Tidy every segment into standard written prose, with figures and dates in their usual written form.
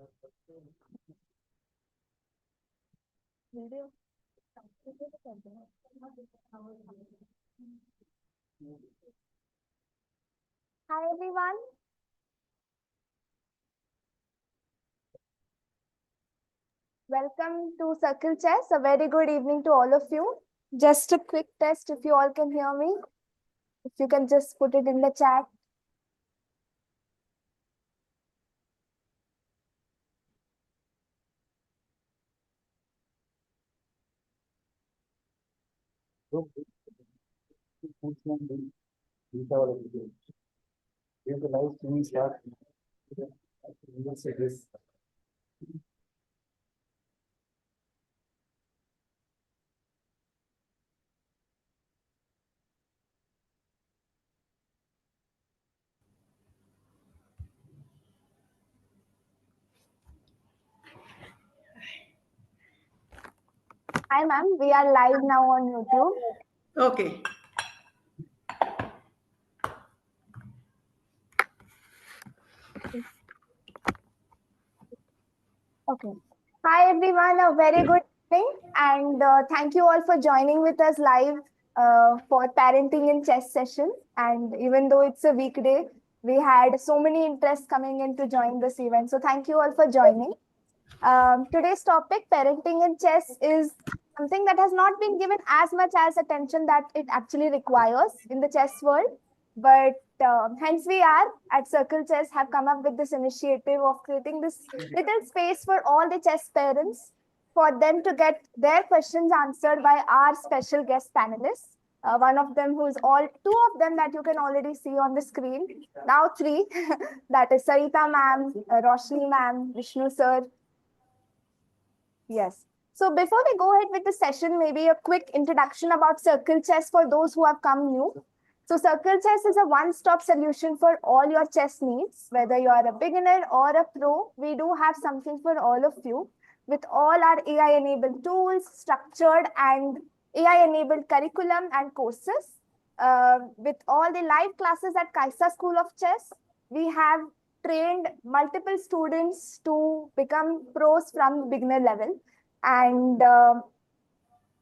Hi everyone. Welcome to Circle Chess. A very good evening to all of you. Just a quick test if you all can hear me. If you can just put it in the chat. Hi ma'am, we are live now on YouTube. Okay. Okay. Hi everyone, a very good evening and thank you all for joining with us live for parenting in chess session. And even though it's a weekday, we had so many interests coming in to join this event. So thank you all for joining. Today's topic, parenting in chess, is something that has not been given as much as attention that it actually requires in the chess world. But hence we are at Circle Chess have come up with this initiative of creating this little space for all the chess parents for them to get their questions answered by our special guest panelists. One of them who's two of them that you can already see on the screen. Now three, that is Saritha ma'am, Roshni ma'am, Vishnu sir. Yes. So before we go ahead with the session, maybe a quick introduction about Circle Chess for those who have come new. So Circle Chess is a one-stop solution for all your chess needs. Whether you are a beginner or a pro, we do have something for all of you with all our AI-enabled tools, structured and AI-enabled curriculum and courses. With all the live classes at Caissa School of Chess, we have trained multiple students to become pros from beginner level. And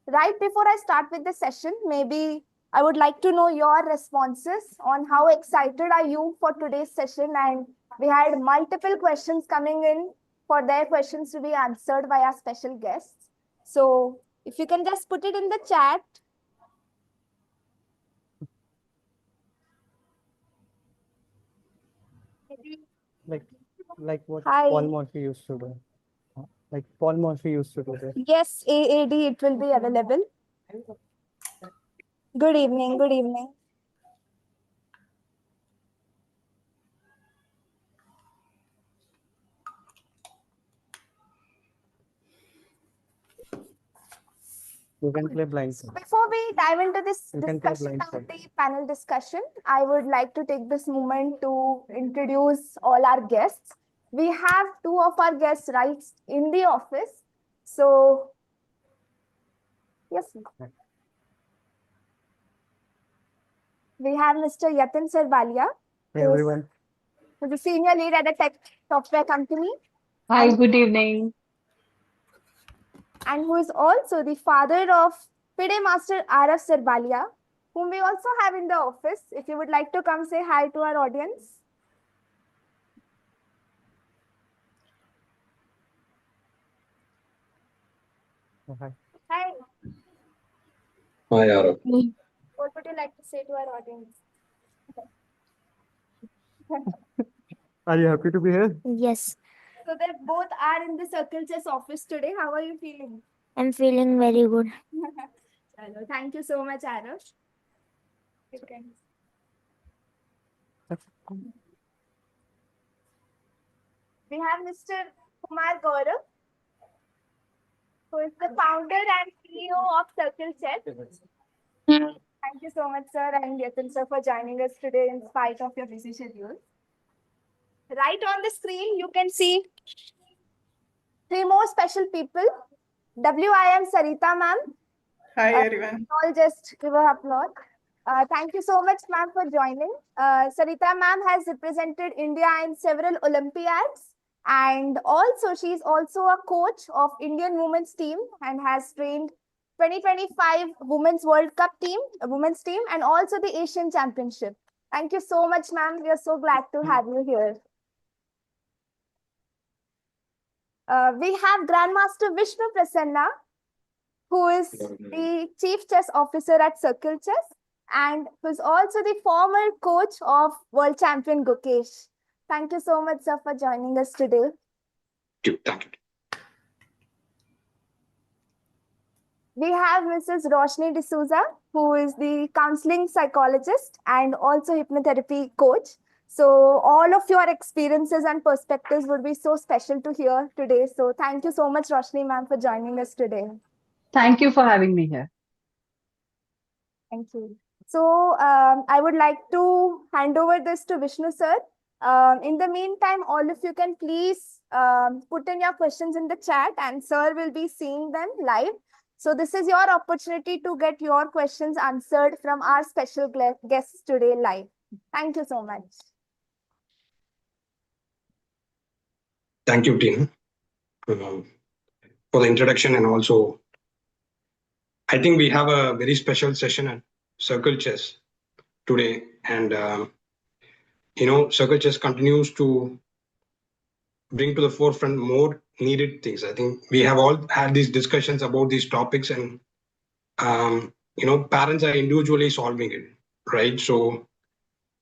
right before I start with the session, maybe I would like to know your responses on how excited are you for today's session. And we had multiple questions coming in for their questions to be answered by our special guests. So if you can just put it in the chat. Like what Hi. Paul Morphy used to do. Like Paul Morphy used to do this. Yes, AAD, it will be available. Good evening, good evening. You can play blindside. Before we dive into this You can play discussion of blindside. the panel discussion, I would like to take this moment to introduce all our guests. We have two of our guests right in the office. So, yes, we have Mr. Yatin Serbalia, Hey everyone. who's a senior lead at a tech software company. Hi, and, good evening. and who is also the father of FIDE Master Araf Serbalia, whom we also have in the office. If you would like to come say hi to our audience. Oh, hi. Hi. Hi, Araf. What would you like to say to our audience? Are you happy to be here? Yes, So they both are in the Circle Chess office today. How are you feeling? I'm feeling very good. Chalo, thank you so much, Arush. You can. We have Mr. Kumar Gaurav, who is the founder and CEO of Circle Chess. Thank you so much, sir, and Yatin sir, for joining us today in spite of your busy schedule. Right on the screen, you can see three more special people. WIM Saritha ma'am. Hi, everyone. All just give her applause. Thank you so much, ma'am, for joining. Saritha ma'am has represented India in several Olympiads And also, she's also a coach of Indian women's team and has trained 2025 Women's World Cup team, women's team, and also the Asian Championship. Thank you so much, ma'am. We are so glad to have you here. We have Grandmaster Vishnu Prasanna, who is the Chief Chess Officer at CircleChess and who's also the former coach of World Champion Gukesh. Thank you so much, sir, for joining us today. Thank you. We have Mrs. Roshni D'Souza, who is the counseling psychologist and also hypnotherapy coach. So all of your experiences and perspectives would be so special to hear today. So thank you so much, Roshni ma'am, for joining us today. Thank you for having me here. Thank you. So I would like to hand over this to Vishnu sir. In the meantime, all of you can please put in your questions in the chat and sir will be seeing them live. So this is your opportunity to get your questions answered from our special guests today live. Thank you so much. Thank you, Tina, for the introduction. And also, I think we have a very special session at CircleChess today. And, CircleChess continues to bring to the forefront more needed things. I think we have all had these discussions about these topics and, parents are individually solving it, right? So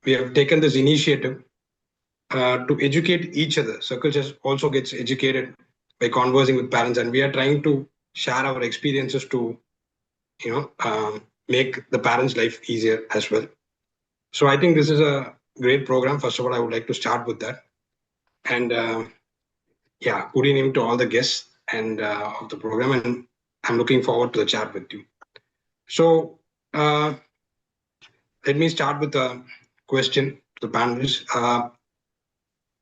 we have taken this initiative to educate each other. CircleChess also gets educated by conversing with parents, and we are trying to share our experiences to, make the parents' life easier as well. So I think this is a great program. First of all, I would like to start with that. And good evening to all the guests and of the program, and I'm looking forward to the chat with you. So let me start with a question to the panelists.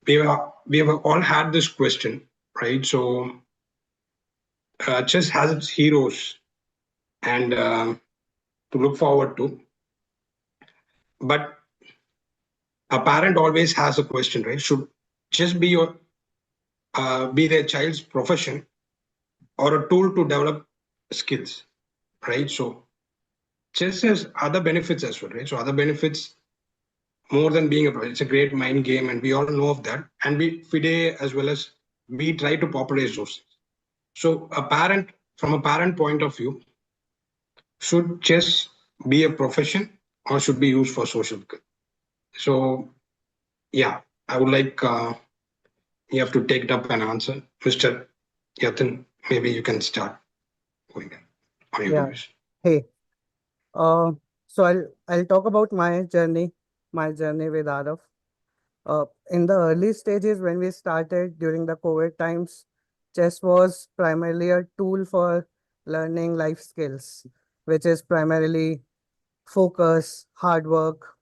We have all had this question, right? So chess has its heroes and to look forward to, but a parent always has a question, right? Should chess be their child's profession or a tool to develop skills, right? So chess has other benefits as well, right? So other benefits more than being it's a great mind game, and we all know of that. And FIDE as well as we try to popularize those things. So from a parent point of view, should chess be a profession or should be used for social good? So I would like you have to take it up and answer. Mr. Yatin, maybe you can start going on your views. Hey, so I'll talk about my journey with Arav. In the early stages when we started during the COVID times, chess was primarily a tool for learning life skills, which is primarily focus, hard work,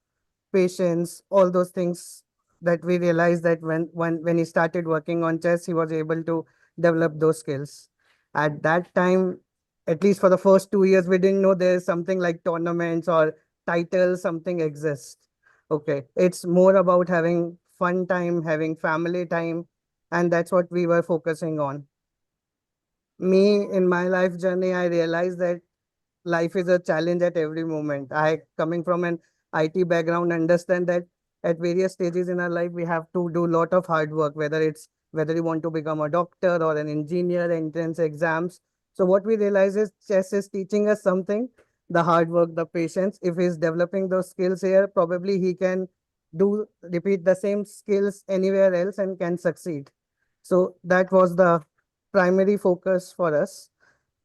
patience, all those things that we realized that when he started working on chess, he was able to develop those skills. At that time, at least for the first 2 years, we didn't know there's something like tournaments or titles, something exists. Okay, it's more about having fun time, having family time, and that's what we were focusing on. Me, in my life journey, I realized that life is a challenge at every moment. I, coming from an IT background, understand that at various stages in our life, we have to do a lot of hard work, whether you want to become a doctor or an engineer, entrance exams. So what we realize is chess is teaching us something, the hard work, the patience. If he's developing those skills here, probably he can repeat the same skills anywhere else and can succeed. So that was the primary focus for us.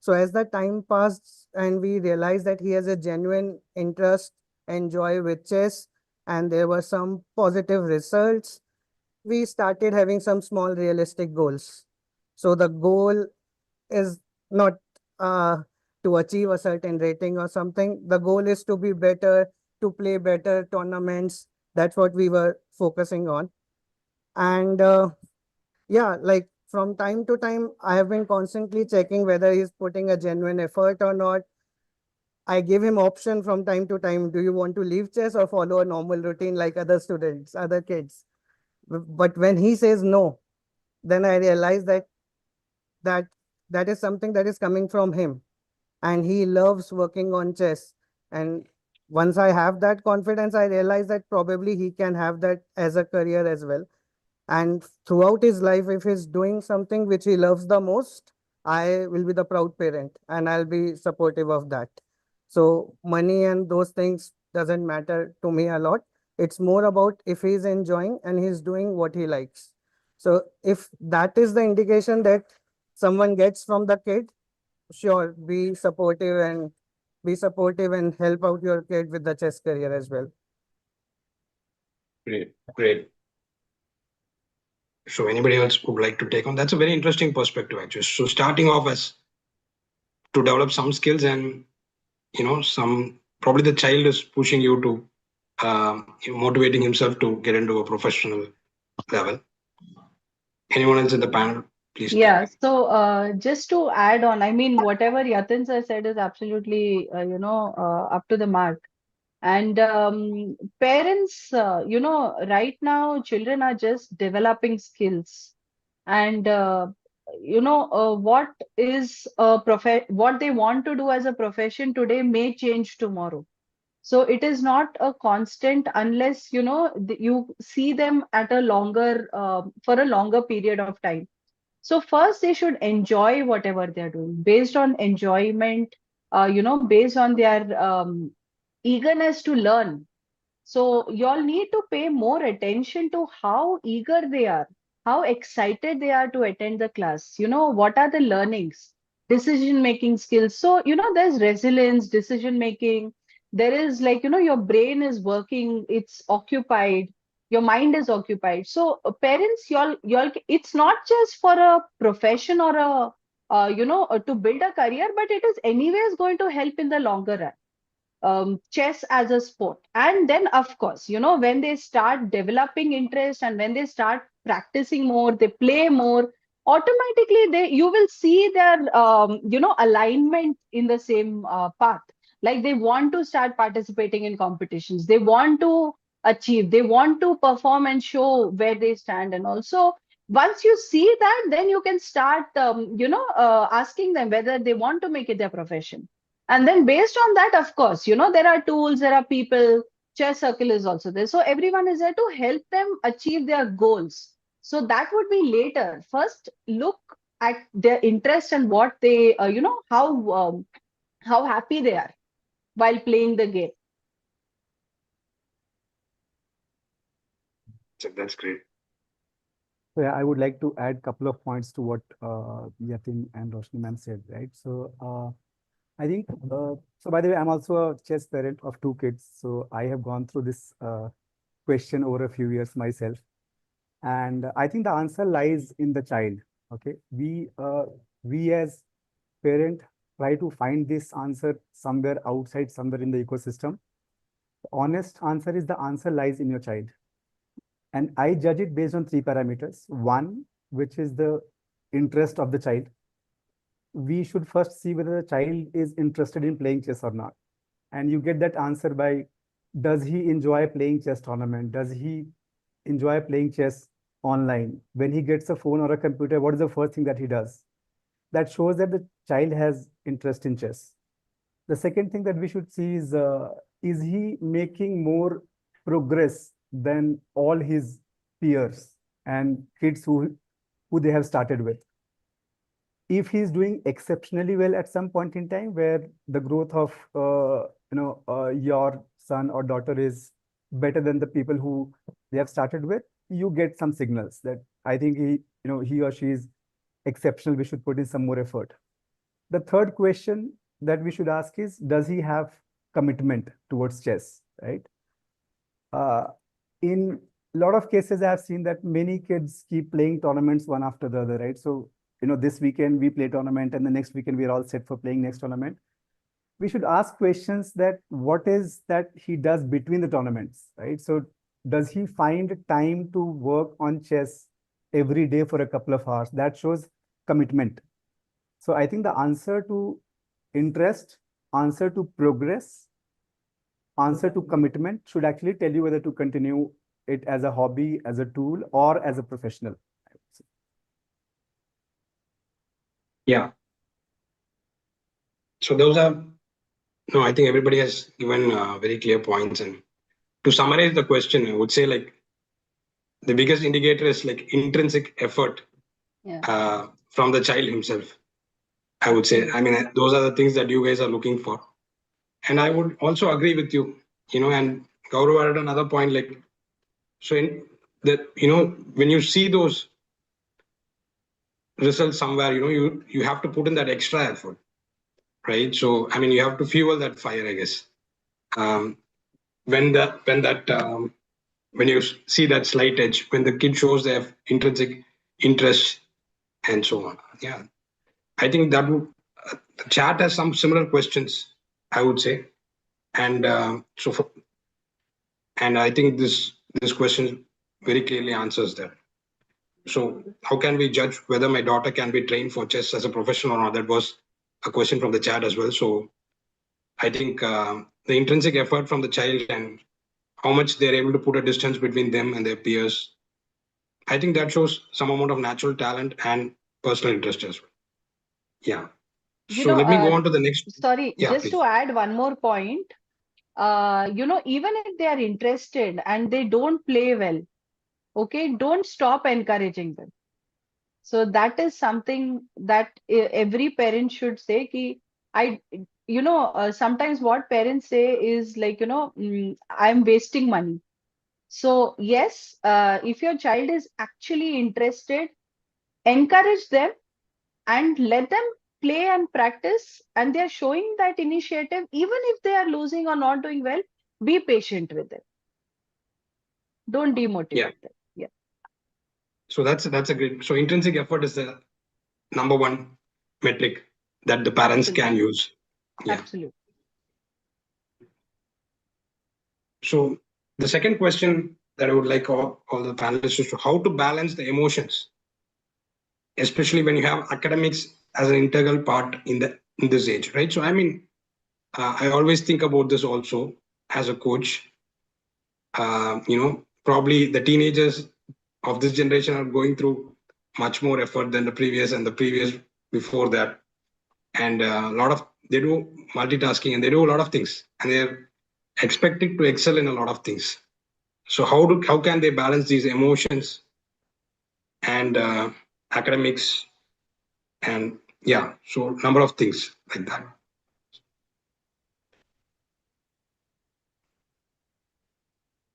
So as the time passed and we realized that he has a genuine interest and joy with chess and there were some positive results, we started having some small realistic goals. So the goal is not to achieve a certain rating or something. The goal is to be better, to play better tournaments. That's what we were focusing on. And like from time to time, I have been constantly checking whether he's putting a genuine effort or not. I give him option from time to time. Do you want to leave chess or follow a normal routine like other students, other kids? But when he says no, then I realized that that is something that is coming from him, and he loves working on chess. And once I have that confidence, I realize that probably he can have that as a career as well. And throughout his life, if he's doing something which he loves the most, I will be the proud parent and I'll be supportive of that. So money and those things doesn't matter to me a lot. It's more about if he's enjoying and he's doing what he likes. So if that is the indication that someone gets from the kid, sure, be supportive and help out your kid with the chess career as well. Great, great. So anybody else would like to take on? That's a very interesting perspective, actually. So starting off as to develop some skills, and some probably the child is pushing you to motivating himself to get into a professional level. Anyone else in the panel, please? Yeah, so just to add on, I mean, whatever Yatin sir said is absolutely, up to the mark. And parents, right now, children are just developing skills. And, what is what they want to do as a profession today may change tomorrow. So it is not a constant unless, you see them at a longer, for a longer period of time. So first, they should enjoy whatever they're doing based on enjoyment, based on their eagerness to learn. So y'all need to pay more attention to how eager they are, how excited they are to attend the class. What are the learnings, decision-making skills. So, there's resilience, decision-making. There is like, your brain is working, it's occupied, your mind is occupied. So parents, y'all, it's not just for a profession or to build a career, but it is anyways going to help in the longer run, chess as a sport. And then of course, when they start developing interest and when they start practicing more, they play more, automatically you will see their alignment in the same path. Like they want to start participating in competitions, they want to achieve, they want to perform and show where they stand. And also, once you see that, then you can start asking them whether they want to make it their profession. And then based on that, of course, there are tools, there are people, chess circle is also there. So everyone is there to help them achieve their goals. So that would be later. First, look at their interest and what they, how happy they are while playing the game. That's great. So yeah, I would like to add a couple of points to what Yatin and Roshni ma'am said, right? So I think, so by the way, I'm also a chess parent of 2 kids. So I have gone through this question over a few years myself. And I think the answer lies in the child. Okay, we as parent try to find this answer somewhere outside, somewhere in the ecosystem. The honest answer is the answer lies in your child. And I judge it based on 3 parameters. One, which is the interest of the child. We should first see whether the child is interested in playing chess or not. And you get that answer by, does he enjoy playing chess tournament? Does he enjoy playing chess online? When he gets a phone or a computer, what is the first thing that he does? That shows that the child has interest in chess. The second thing that we should see is he making more progress than all his peers and kids who they have started with? If he's doing exceptionally well at some point in time where the growth of your son or daughter is better than the people who they have started with, you get some signals that I think he or she is exceptional, we should put in some more effort. The third question that we should ask is, does he have commitment towards chess, right? In a lot of cases, I have seen that many kids keep playing tournaments one after the other, right? So, this weekend we play tournament and the next weekend we're all set for playing next tournament. We should ask questions that what is that he does between the tournaments, right? So does he find time to work on chess every day for a couple of hours? That shows commitment. So I think the answer to interest, answer to progress, answer to commitment should actually tell you whether to continue it as a hobby, as a tool, or as a professional. Yeah. So those are, no, I think everybody has given very clear points. And to summarize the question, I would say like the biggest indicator is like intrinsic effort from the child himself. I would say, I mean, those are the things that you guys are looking for. And I would also agree with you, and Gaurav added another point, like, so in that, when you see those results somewhere, you have to put in that extra effort, right? So, I mean, you have to fuel that fire, I guess. When you see that slight edge, when the kid shows their intrinsic interest and so on. Yeah. I think that would, the chat has some similar questions, I would say. And and I think this question very clearly answers that. So how can we judge whether my daughter can be trained for chess as a profession or not? That was a question from the chat as well. So I think the intrinsic effort from the child and how much they're able to put a distance between them and their peers, I think that shows some amount of natural talent and personal interest as well. Yeah. So let me go on to the next. Sorry, Yeah, just please. to add one more point. Even if they are interested and they don't play well, okay, don't stop encouraging them. So that is something that every parent should say. Sometimes what parents say is like, I'm wasting money. So yes, if your child is actually interested, encourage them and let them play and practice, and they're showing that initiative. Even if they are losing or not doing well, be patient with them. Don't demotivate them. Yeah. So that's a great. So intrinsic effort is the number one metric that the parents can use. Yeah. Absolutely. So the second question that I would like all the panelists is to how to balance the emotions, especially when you have academics as an integral part in this age, right? So I mean, I always think about this also as a coach. Probably the teenagers of this generation are going through much more effort than the previous and the previous before that, and they do multitasking and they do a lot of things, and they're expected to excel in a lot of things. So how can they balance these emotions and academics and so number of things like that.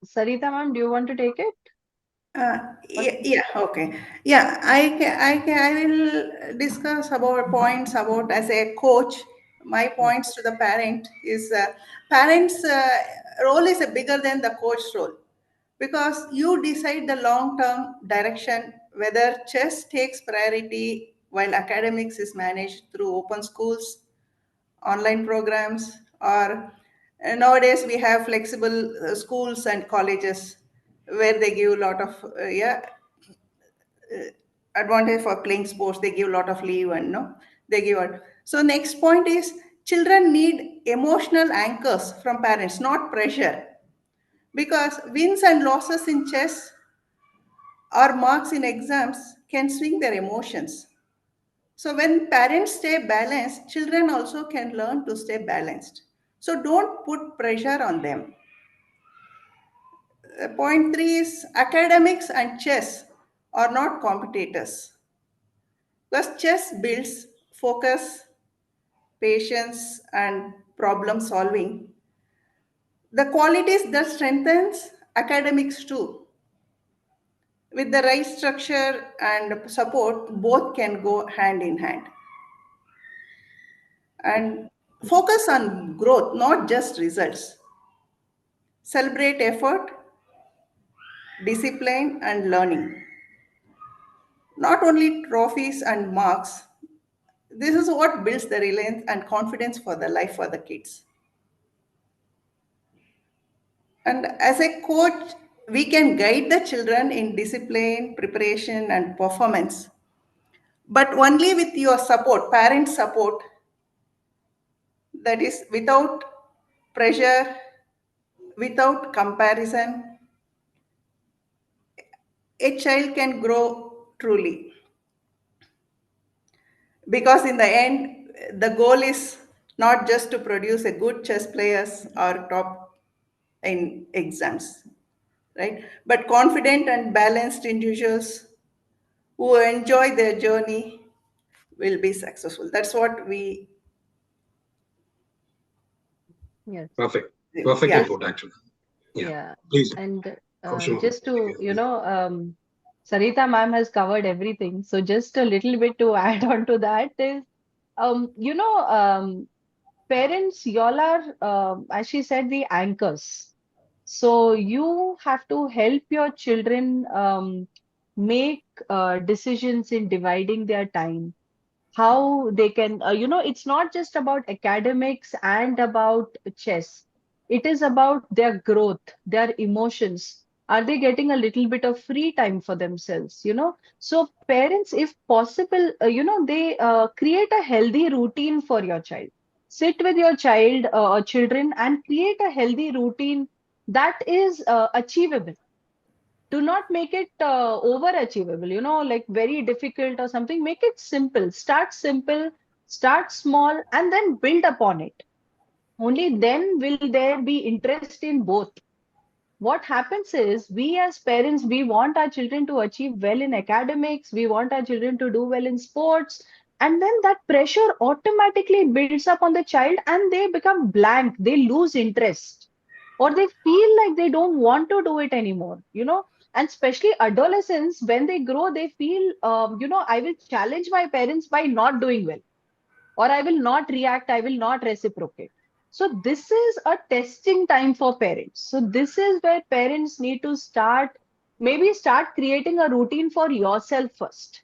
Saritha ma'am, do you want to take it? Okay. Yeah, I will discuss about points about as a coach. My points to the parent is parents' role is bigger than the coach role, because you decide the long-term direction, whether chess takes priority while academics is managed through open schools, online programs, or nowadays we have flexible schools and colleges where they give a lot of advantage for playing sports. They give a lot of leave and no, they give it. So next point is children need emotional anchors from parents, not pressure, because wins and losses in chess or marks in exams can swing their emotions. So when parents stay balanced, children also can learn to stay balanced. So don't put pressure on them. Point three is academics and chess are not competitors. Because chess builds focus, patience, and problem solving. The qualities that strengthens academics too. With the right structure and support, both can go hand in hand. And focus on growth, not just results. Celebrate effort, discipline, and learning. Not only trophies and marks. This is what builds the reliance and confidence for the life for the kids. And as a coach, we can guide the children in discipline, preparation, and performance, but only with your support, parent support, that is without pressure, without comparison. A child can grow truly. because in the end, the goal is not just to produce a good chess players or top in exams, right? But confident and balanced individuals who enjoy their journey will be successful. That's what we, Yes. Perfect. Perfect yeah. input, actually. Yeah. Yeah. Please. And Roshni. just to, Saritha ma'am has covered everything. So just a little bit to add on to that is, parents, y'all are, as she said, the anchors. So you have to help your children make decisions in dividing their time, how they can, it's not just about academics and about chess. It is about their growth, their emotions. Are they getting a little bit of free time for themselves? So parents, if possible, they create a healthy routine for your child. Sit with your child or children and create a healthy routine that is achievable. Do not make it overachievable, like very difficult or something. Make it simple, start small, and then build upon it. Only then will there be interest in both. What happens is, we as parents, we want our children to achieve well in academics, we want our children to do well in sports, and then that pressure automatically builds up on the child and they become blank, they lose interest, or they feel like they don't want to do it anymore, and especially adolescents, when they grow, they feel, I will challenge my parents by not doing well, or I will not react, I will not reciprocate. So this is a testing time for parents. So this is where parents need to maybe start creating a routine for yourself first,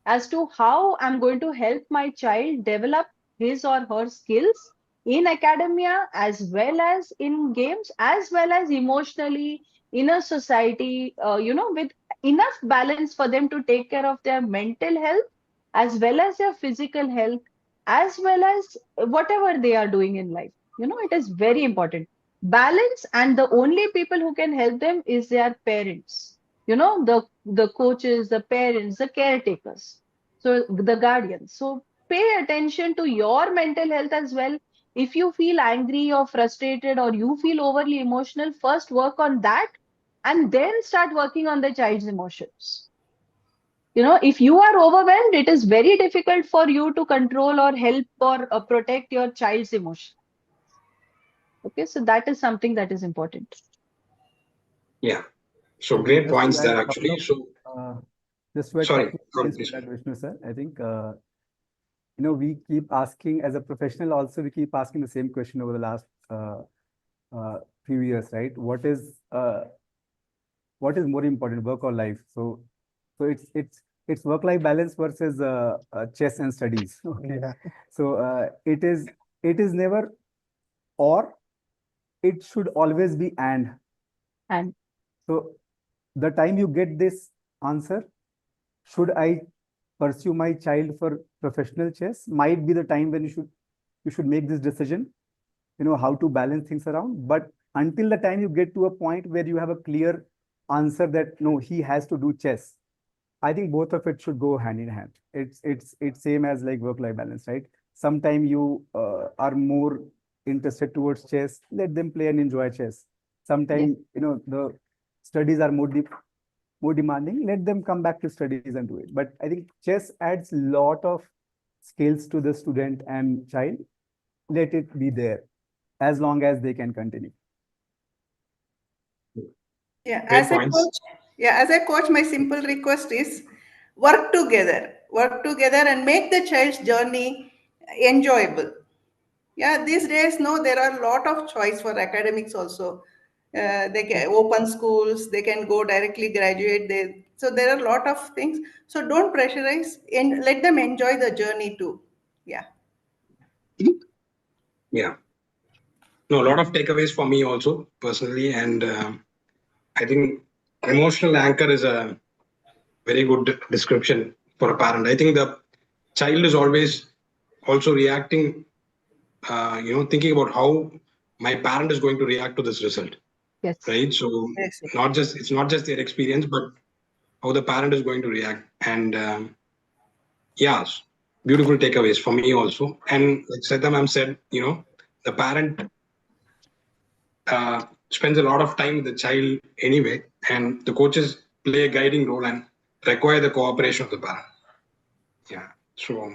as to how I'm going to help my child develop his or her skills in academia, as well as in games, as well as emotionally in a society, with enough balance for them to take care of their mental health, as well as their physical health, as well as whatever they are doing in life. It is very important. Balance, and the only people who can help them is their parents. The coaches, the parents, the caretakers, so the guardians. So pay attention to your mental health as well. If you feel angry or frustrated, or you feel overly emotional, first work on that, and then start working on the child's emotions. If you are overwhelmed, it is very difficult for you to control or help or protect your child's emotion. Okay, so that is something that is important. Yeah. So And great just to points add there, a couple actually. of, So, just to add a sorry, couple of Gaurav, points to please. that, Vishnu sir. I think, we keep asking, as a professional also, we keep asking the same question over the last few years, right? What is more important, work or life? So it's work-life balance versus chess and studies. Okay. Yeah. So it is never or, it should always be and. And So the time you get this answer, should I pursue my child for professional chess, might be the time when you should make this decision, how to balance things around. But until the time you get to a point where you have a clear answer that no, he has to do chess, I think both of it should go hand in hand. It's same as like work-life balance, right? Sometime you are more interested towards chess, let them play and enjoy chess. yes, Sometime, the studies are more demanding, let them come back to studies and do it. But I think chess adds lot of skills to the student and child. Let it be there as long as they can continue. Yeah, Great points. as a coach, my simple request is work together and make the child's journey enjoyable. Yeah, these days, no, there are a lot of choice for academics also. They can open schools, they can go directly graduate. So there are a lot of things. So don't pressurize and let them enjoy the journey too. Yeah. Yeah. No, a lot of takeaways for me also, personally. And I think emotional anchor is a very good description for a parent. I think the child is always also reacting, thinking about how my parent is going to react to this result, yes, right? So Yes. it's not just their experience, but how the parent is going to react. And yes, beautiful takeaways for me also. And like Saritha ma'am said, the parent spends a lot of time with the child anyway, and the coaches play a guiding role and require the cooperation of the parent. Yeah. So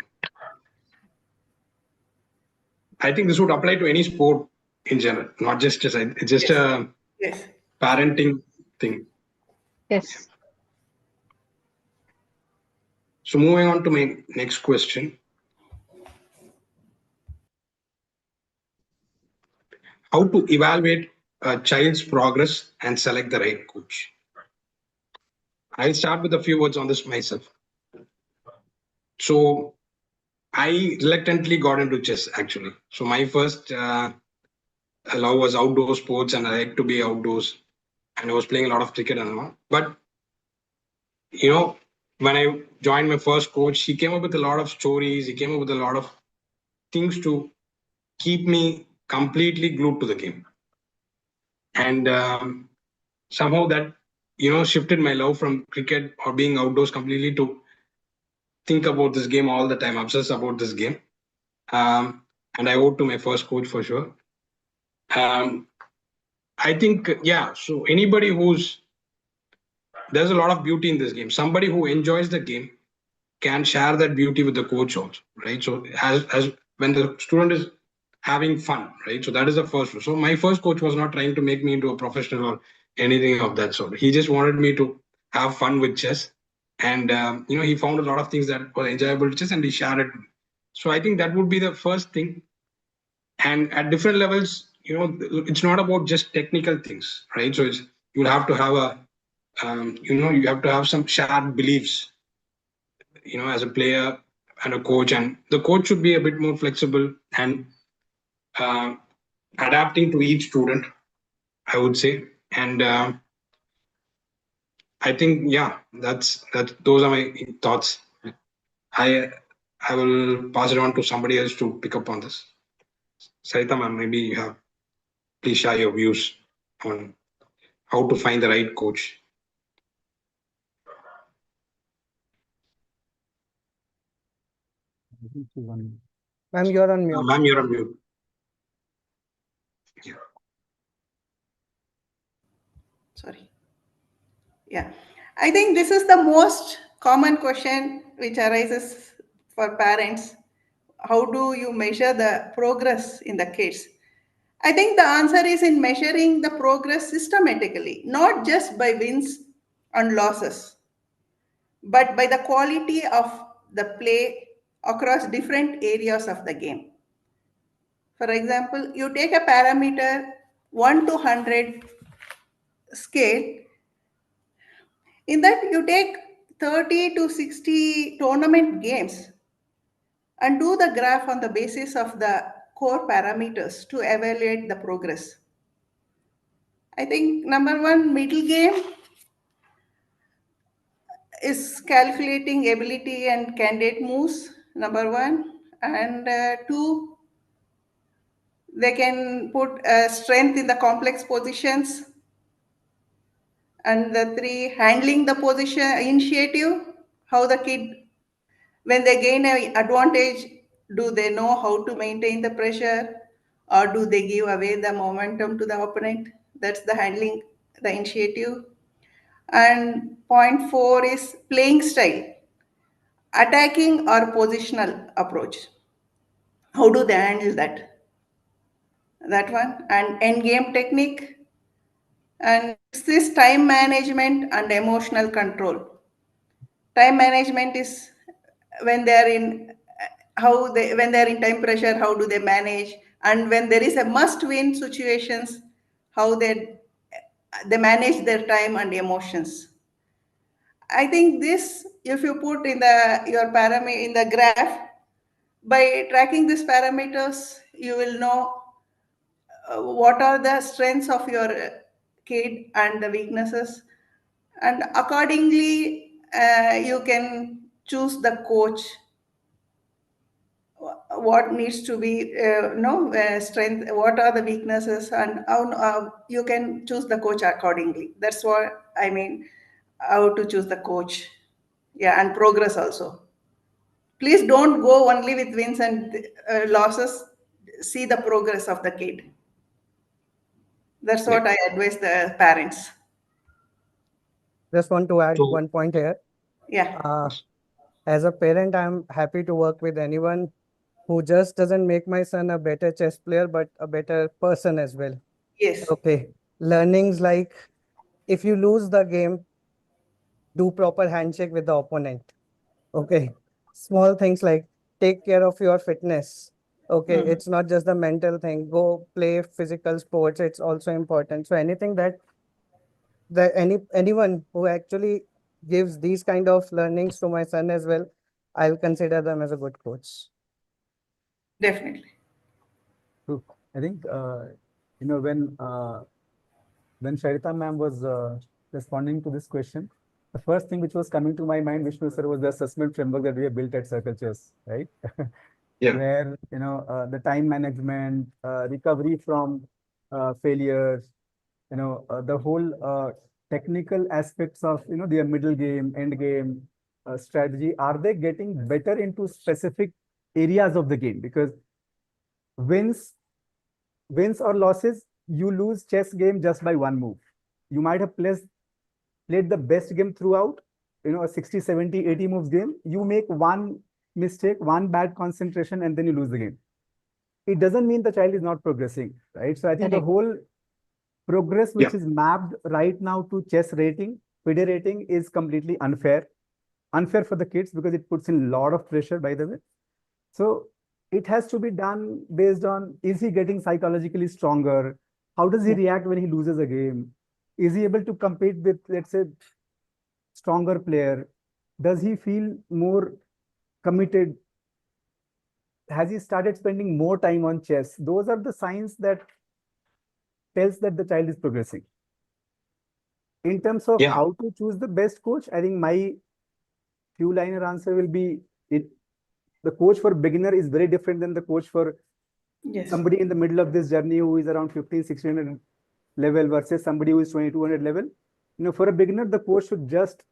I think this would apply to any sport in general, not just chess. It's just a parenting thing. Yes. So moving on to my next question. How to evaluate a child's progress and select the right coach? I'll start with a few words on this myself. So I reluctantly got into chess actually. So my first love was outdoor sports, and I like to be outdoors. And I was playing a lot of cricket and all. But when I joined my first coach, he came up with a lot of stories. He came up with a lot of things to keep me completely glued to the game. And somehow that shifted my love from cricket or being outdoors completely to think about this game all the time, obsess about this game. And I owe to my first coach for sure. I think, so anybody there's a lot of beauty in this game. Somebody who enjoys the game can share that beauty with the coach also, right? So as when the student is having fun, right? So that is the first one. So my first coach was not trying to make me into a professional or anything of that sort. He just wanted me to have fun with chess. And, he found a lot of things that were enjoyable to chess, and he shared it. So I think that would be the first thing. And at different levels, it's not about just technical things, right? So you'll have to have you have to have some shared beliefs, as a player and a coach. And the coach should be a bit more flexible and adapting to each student, I would say. And I think, those are my thoughts. I will pass it on to somebody else to pick up on this. Saritha ma'am, maybe please share your views on how to find the right coach. Ma'am, you're on mute. Ma'am, you're on mute. Yeah. Sorry. Yeah. I think this is the most common question which arises for parents. How do you measure the progress in the kids? I think the answer is in measuring the progress systematically, not just by wins and losses, but by the quality of the play across different areas of the game. For example, you take a parameter 1 to 100 scale. In that, you take 30 to 60 tournament games and do the graph on the basis of the core parameters to evaluate the progress. I think number one, middle game is calculating ability and candidate moves, number one. And two, they can put strength in the complex positions. And the three, handling the position initiative, how the kid, when they gain an advantage, do they know how to maintain the pressure, or do they give away the momentum to the opponent? That's the handling the initiative. And point four is playing style, attacking or positional approach. How do they handle that? That one. And end game technique. And sixth is time management and emotional control. Time management is when they are in when they are in time pressure, how do they manage? And when there is a must win situations, how they manage their time and emotions. I think this, if you put in your parameter in the graph, by tracking these parameters, you will know what are the strengths of your kid and the weaknesses, and accordingly you can choose the coach, what needs to be strength, what are the weaknesses, and how you can choose the coach accordingly. That's what I mean, how to choose the coach. Yeah, and progress also. Please don't go only with wins and losses. See the progress of the kid. That's what I advise the parents. Just want to add So, one point here. Yeah. As a parent, I'm happy to work with anyone who just doesn't make my son a better chess player, but a better person as well. Yes. Okay. Learnings like if you lose the game, do proper handshake with the opponent. Okay. Small things like take care of your fitness. Okay. Mhm. It's not just the mental thing. Go play physical sports. It's also important. So anything that anyone who actually gives these kind of learnings to my son as well, I'll consider them as a good coach. Definitely. So I think when Saritha ma'am was responding to this question, the first thing which was coming to my mind, Vishnu sir, was the assessment framework that we have built at CircleChess, right? yeah, Where the time management, recovery from failures, the whole technical aspects of their middle game, end game, strategy. Are they getting better into specific areas of the game? Because wins wins or losses, you lose chess game just by one move. You might have played the best game throughout, a 60, 70, 80 moves game. You make one mistake, one bad concentration, and then you lose the game. It doesn't mean the child is not progressing, right? So I think the Correct. whole progress which Yeah. is mapped right now to chess rating, FIDE rating is completely unfair. Unfair for the kids because it puts in a lot of pressure, by the way. So it has to be done based on, is he getting psychologically stronger? How does he Yeah. react when he loses a game? Is he able to compete with, let's say, stronger player? Does he feel more committed? Has he started spending more time on chess? Those are the signs that tells that the child is progressing. In terms of yeah, how to choose the best coach, I think my few liner answer will be the coach for beginner is very different than the coach for Yes. somebody in the middle of this journey who is around 15, 1600 level versus somebody who is 2200 level. For a beginner, the coach should just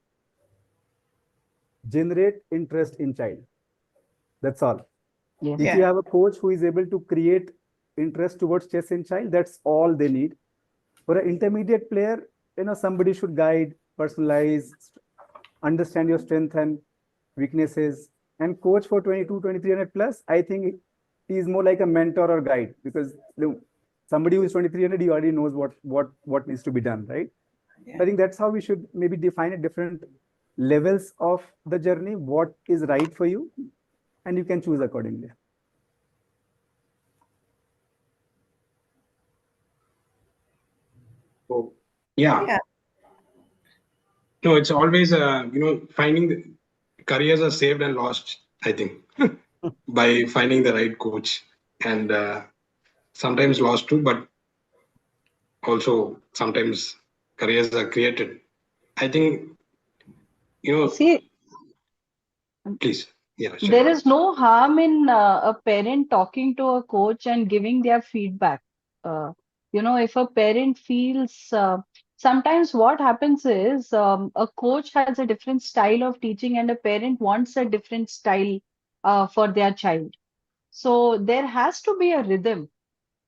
generate interest in child. That's all. Yes. If you have a coach who is able to create interest towards chess in child, that's all they need. For an intermediate player, somebody should guide, personalize, understand your strength and weaknesses. And coach for 22, 2300 plus, I think he is more like a mentor or guide because somebody who is 2300, he already knows what needs to be done, right? Yeah. I think that's how we should maybe define it, different levels of the journey, what is right for you, and you can choose accordingly. so, yeah. Yeah. No, it's always finding the careers are saved and lost, I think, by finding the right coach, and sometimes lost too, but also sometimes careers are created. I think See, please, yeah, there Srinath. is no harm in a parent talking to a coach and giving their feedback. If a parent feels, sometimes what happens is a coach has a different style of teaching and a parent wants a different style for their child. So there has to be a rhythm.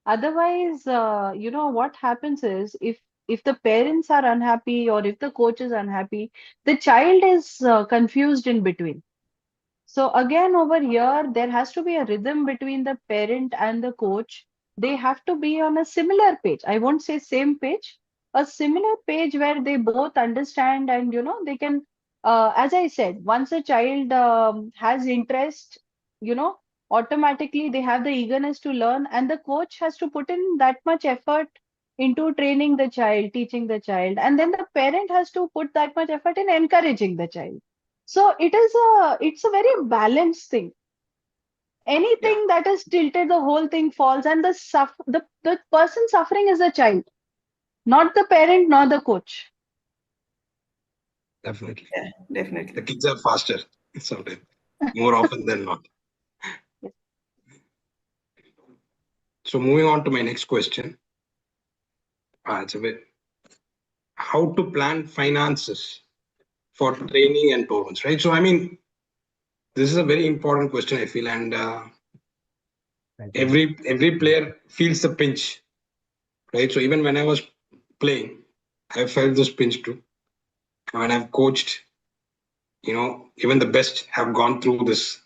Otherwise, what happens is if the parents are unhappy or if the coach is unhappy, the child is confused in between. So again, over here, there has to be a rhythm between the parent and the coach. They have to be on a similar page. I won't say same page, a similar page where they both understand and they can. As I said, once a child has interest, you know, automatically they have the eagerness to learn, and the coach has to put in that much effort into training the child, teaching the child, and then the parent has to put that much effort in encouraging the child. So it's a very balanced thing. Anything that is tilted, the whole thing falls, and the person suffering is the child, not the parent, nor the coach. Definitely. Yeah. The Definitely. kids are faster sometimes, more often than not. So moving on to my next question. It's a bit how to plan finances for training and tournaments, right? So I mean, this is a very important question, I feel, and Thank you. every player feels the pinch, right? So even when I was playing, I felt this pinch too. And when I've coached, even the best have gone through this,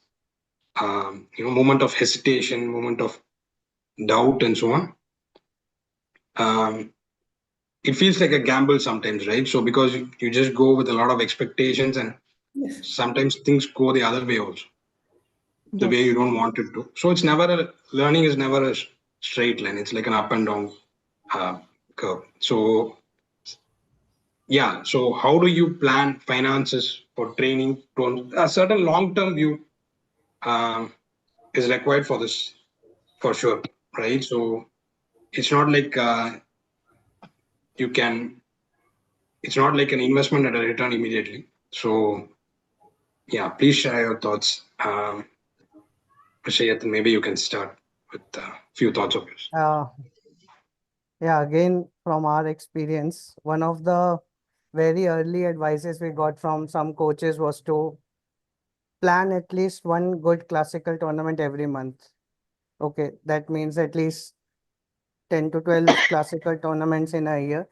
moment of hesitation, moment of doubt, and so on. Um, it feels like a gamble sometimes, right? So because you just go with a lot of expectations, and Yes. sometimes things go the other way also, the way you Yes. don't want it to. So it's never learning is never a straight line. It's like an up and down curve. So yeah. So how do you plan finances for training? A certain long-term view um, is required for this, for sure, right? So it's not like you can. It's not like an investment at a return immediately. So yeah, please share your thoughts. Mr. Yatin, maybe you can start with a few thoughts of yours. Yeah, again, from our experience, one of the very early advices we got from some coaches was to plan at least one good classical tournament every month. Okay, that means at least 10 to 12 classical tournaments in a year.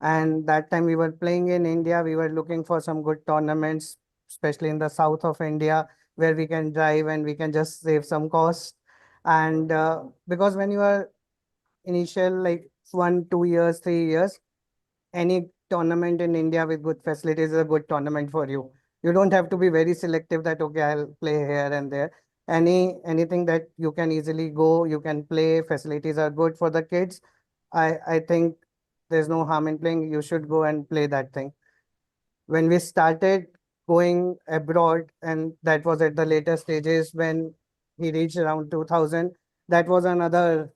And that time we were playing in India, we were looking for some good tournaments, especially in the south of India, where we can drive and we can just save some cost. And because when you are initial like 1, 2 years, 3 years, any tournament in India with good facilities is a good tournament for you. You don't have to be very selective that okay, I'll play here and there. Anything that you can easily go, you can play, facilities are good for the kids. I think there's no harm in playing. You should go and play that thing. When we started going abroad, and that was at the later stages when he reached around 2000, that was another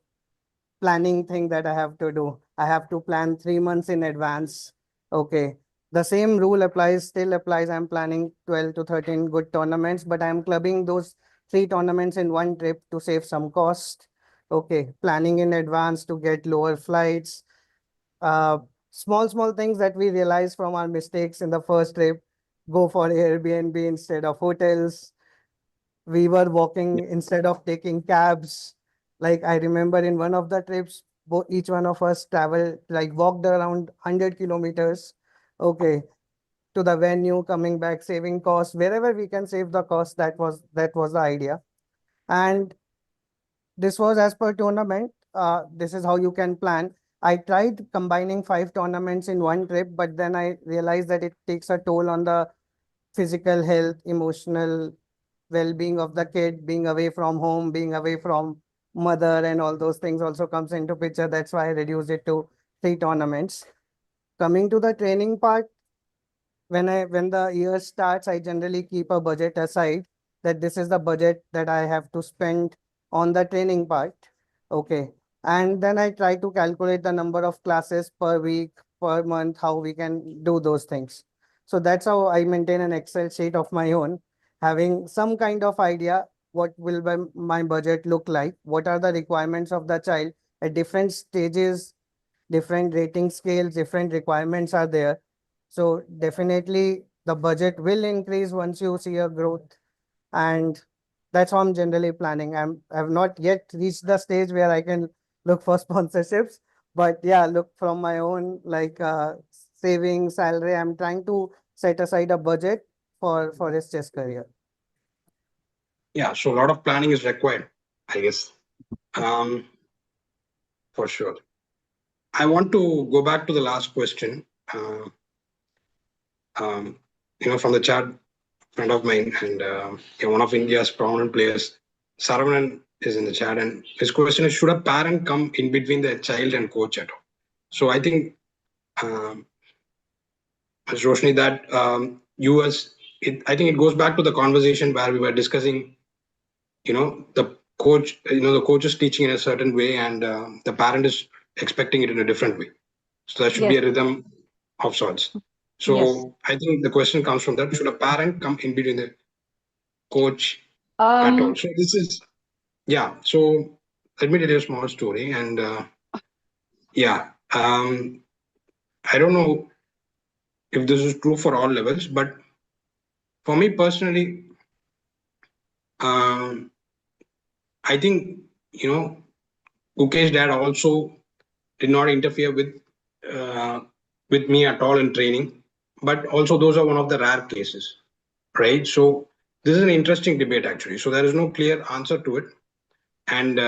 planning thing that I have to do. I have to plan 3 months in advance. Okay. The same rule applies, still applies. I'm planning 12 to 13 good tournaments, but I'm clubbing those 3 tournaments in one trip to save some cost. Okay. Planning in advance to get lower flights. Uh, small things that we realize from our mistakes in the first trip. Go for Airbnb instead of hotels. We were walking instead of taking cabs. Like I remember in one of the trips, each one of us traveled, like walked around 100 kilometers. Okay, to the venue, coming back, saving costs wherever we can save the cost. That was the idea, and this was as per tournament. This is how you can plan. I tried combining 5 tournaments in one trip, but then I realized that it takes a toll on the physical health, emotional well-being of the kid, being away from home, being away from mother, and all those things also comes into picture. That's why I reduced it to 3 tournaments. Coming to the training part, when the year starts, I generally keep a budget aside that this is the budget that I have to spend on the training part. Okay. And then I try to calculate the number of classes per week, per month, how we can do those things. So that's how I maintain an Excel sheet of my own, having some kind of idea what will my budget look like, what are the requirements of the child at different stages, different rating scales, different requirements are there. So definitely the budget will increase once you see a growth. And that's how I'm generally planning. I've not yet reached the stage where I can look for sponsorships, but yeah, look from my own like saving salary. I'm trying to set aside a budget for his chess career. Yeah, so a lot of planning is required, I guess, um, for sure. I want to go back to the last question. Uh, um, from the chat, friend of mine, and one of India's prominent players, Saravanan, is in the chat, and his question is: should a parent come in between the child and coach at all? So I think, as Roshni, that I think it goes back to the conversation where we were discussing, the coach, the coach is teaching in a certain way, and the parent is expecting it in a different way. So there should be Yes. a rhythm of sorts. Yes. So I think the question comes from that: should a parent come in between the coach at all? Um, So this is, yeah. So let me tell you a small story, and yeah, I don't know if this is true for all levels, but for me personally, I think, Ukesh's dad also did not interfere with me at all in training, but also those are one of the rare cases, right? So this is an interesting debate actually. So there is no clear answer to it, and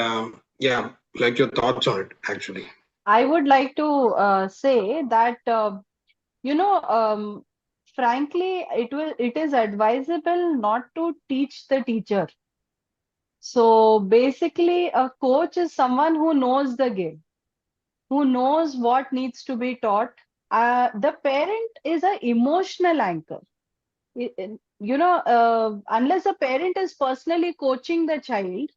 yeah, like your thoughts on it actually. I would like to say that frankly, it is advisable not to teach the teacher. So basically, a coach is someone who knows the game, who knows what needs to be taught. The parent is an emotional anchor. Unless a parent is personally coaching the child,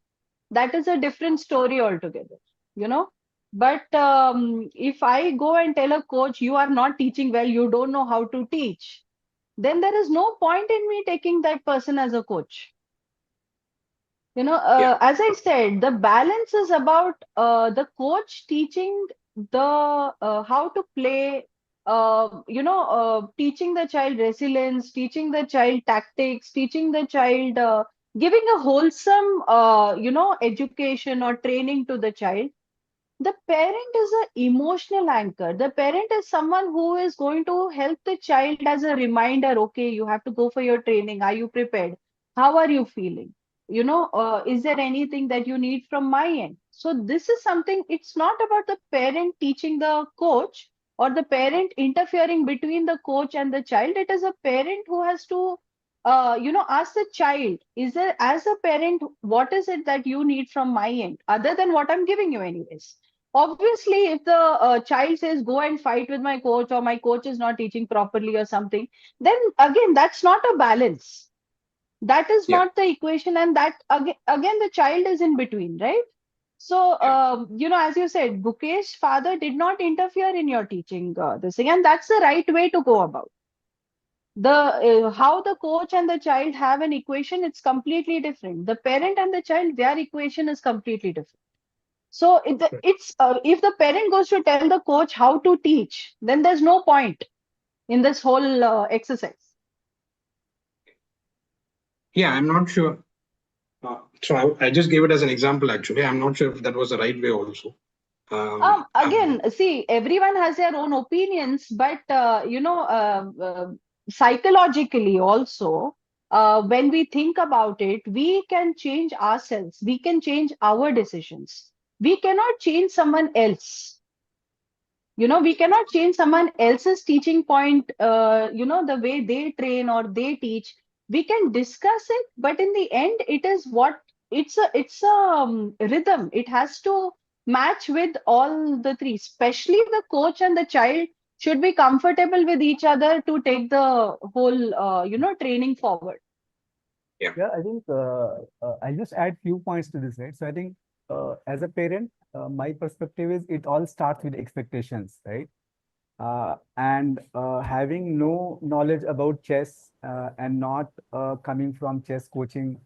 that is a different story altogether, you know. But if I go and tell a coach, you are not teaching well, you don't know how to teach, then there is no point in me taking that person as a coach. Yeah. As I said, the balance is about the coach teaching the how to play, teaching the child resilience, teaching the child tactics, teaching the child, giving a wholesome, education or training to the child. The parent is an emotional anchor. The parent is someone who is going to help the child as a reminder. Okay, you have to go for your training. Are you prepared? How are you feeling? Is there anything that you need from my end? So this is something, it's not about the parent teaching the coach or the parent interfering between the coach and the child. It is a parent who has to ask the child, is there, as a parent, what is it that you need from my end other than what I'm giving you anyways? Obviously, if the child says, go and fight with my coach, or my coach is not teaching properly or something, then again, that's not a balance. That is Yeah. not the equation. And that again, the child is in between, right? So, as you said, Bukesh's father did not interfere in your teaching this thing. And that's the right way to go about. How the coach and the child have an equation, it's completely different. The parent and the child, their equation is completely different. So if the parent goes to tell the coach how to teach, then there's no point in this whole exercise. Yeah, I'm not sure. So I just gave it as an example actually. I'm not sure if that was the right way also. Again, see, everyone has their own opinions, but psychologically also, when we think about it, we can change ourselves. We can change our decisions. We cannot change someone else. We cannot change someone else's teaching point, the way they train or they teach. We can discuss it, but in the end, it is what it's a rhythm. It has to match with all the three, especially the coach and the child should be comfortable with each other to take the whole, training forward. Yeah, I think I'll just add few points to this, right? So I think as a parent, my perspective is it all starts with expectations, right? And having no knowledge about chess and not coming from chess coaching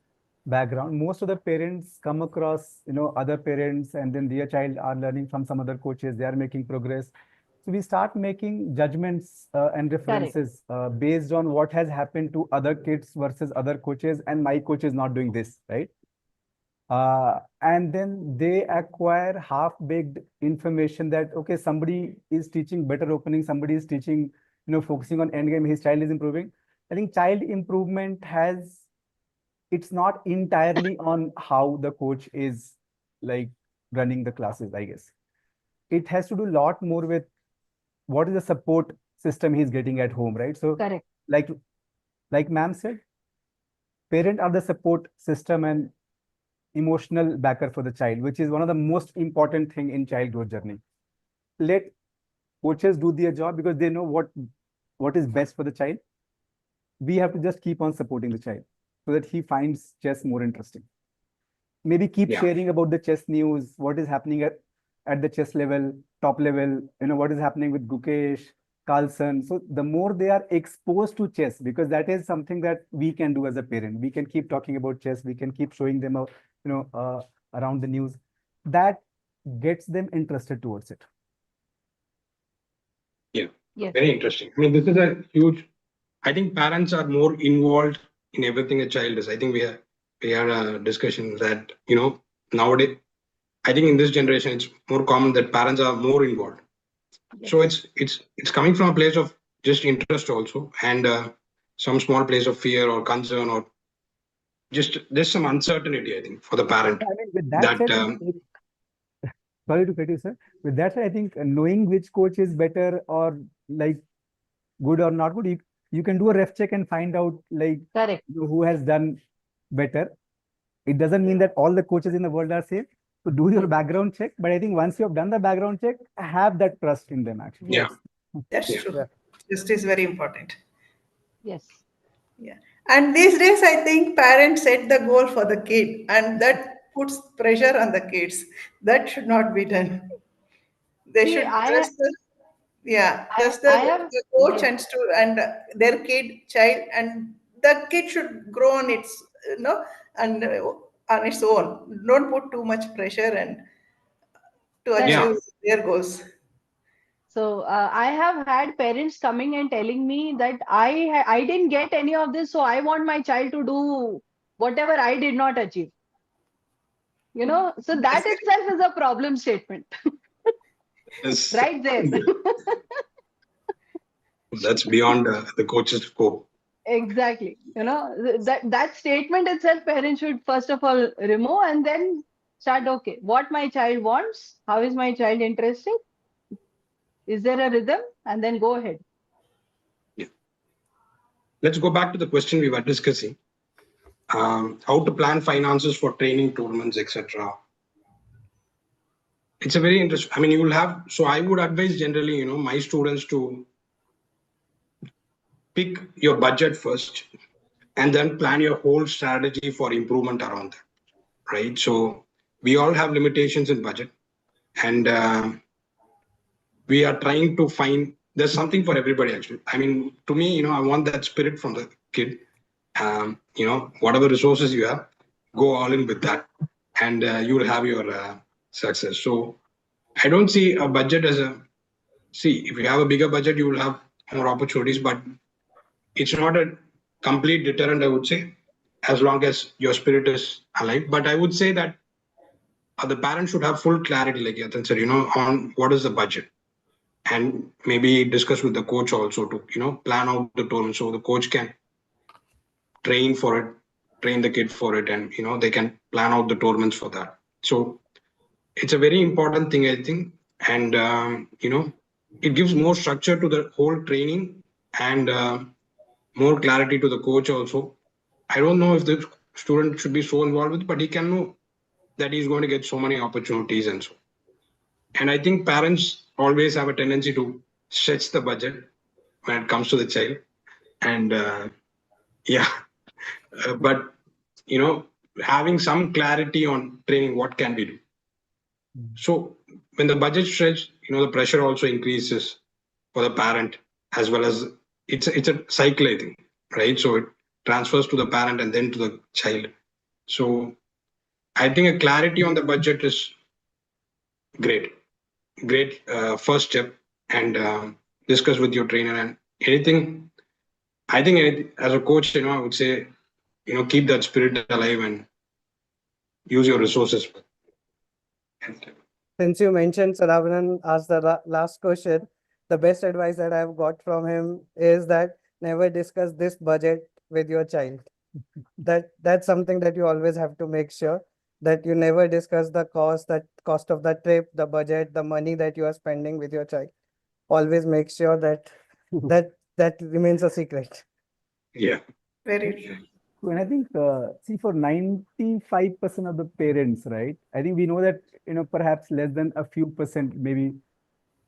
background, most of the parents come across, other parents, and then their child are learning from some other coaches. They are making progress. So we start making judgments and references based on what has happened to other kids versus other coaches, and my coach is not doing this, right? And then they acquire half-baked information that, okay, somebody is teaching better opening, somebody is teaching, focusing on endgame, his child is improving. I think child improvement it's not entirely on how the coach is like running the classes, I guess. It has to do a lot more with what is the support system he's getting at home, right? So, Correct. like ma'am said, parent are the support system and emotional backer for the child, which is one of the most important thing in child growth journey. Let coaches do their job because they know what is best for the child. We have to just keep on supporting the child so that he finds chess more interesting. Maybe keep sharing about the chess news, what is happening at the chess level, top level, what is happening with Gukesh, Carlson. So the more they are exposed to chess, because that is something that we can do as a parent. We can keep talking about chess. We can keep showing them, around the news. That gets them interested towards it. Yeah, Yes. very interesting. I mean, this is I think parents are more involved in everything a child is. I think we're we had a discussion that, nowadays, I think in this generation, it's more common that parents are more involved. Yes. So it's coming from a place of just interest also, and some small place of fear or concern, or just there's some uncertainty, I think, for the parent. I mean, with that That said, sorry to cut you, sir. With that said, I think knowing which coach is better or like good or not good, you can do a ref check and find out like Correct. who has done better. It doesn't mean that all the coaches in the world are same. So do your background check. But I think once you have done the background check, have that trust in them actually. Yeah. That's Yeah. true. Yeah. Trust is very important. Yes. Yeah. And these days, I think parents set the goal for the kid, and that puts pressure on the kids. That should not be done. They See, should trust the, yeah, trust I have, the coach yes. and their child, and the kid should grow on its, and on its own. Don't put too much pressure and to Correct. Yeah. achieve their goals. So I have had parents coming and telling me that I didn't get any of this, so I want my child to do whatever I did not achieve. So that itself is a problem statement Yes. right there. That's beyond the coach's scope. Exactly. That statement itself, parents should first of all remove and then start. Okay, what my child wants, how is my child interested? Is there a rhythm? And then go ahead. Yeah. Let's go back to the question we were discussing. How to plan finances for training, tournaments, etc. It's a very interesting. I mean, you will have. So I would advise generally, my students to pick your budget first, and then plan your whole strategy for improvement around that. Right. So we all have limitations in budget, and we are trying to find. There's something for everybody, actually. I mean, to me, I want that spirit from the kid. Whatever resources you have, go all in with that, and you will have your success. So I don't see a budget as if you have a bigger budget, you will have more opportunities, but it's not a complete deterrent, I would say, as long as your spirit is alive. But I would say that the parents should have full clarity, like Yatin said, on what is the budget, and maybe discuss with the coach also to, plan out the tournament so the coach can train for it, train the kid for it, and they can plan out the tournaments for that. So it's a very important thing, I think, and it gives more structure to the whole training, and more clarity to the coach also. I don't know if the student should be so involved with, but he can know that he's going to get so many opportunities and so. And I think parents always have a tendency to stretch the budget when it comes to the child, and yeah. But having some clarity on training, what can we do? So when the budget stretch, the pressure also increases for the parent, as well as it's a cycle, I think, right? So it transfers to the parent and then to the child. So I think a clarity on the budget is great first step, and discuss with your trainer, and anything. I think as a coach, I would say, keep that spirit alive and use your resources. Since you mentioned Saravanan asked the last question, the best advice that I've got from him is that never discuss this budget with your child. That's something that you always have to make sure that you never discuss the cost of the trip, the budget, the money that you are spending with your child. Always make sure that that remains a secret. Yeah. Very true. And I think, see, for 95% of the parents, right? I think we know that, perhaps less than a few percent, maybe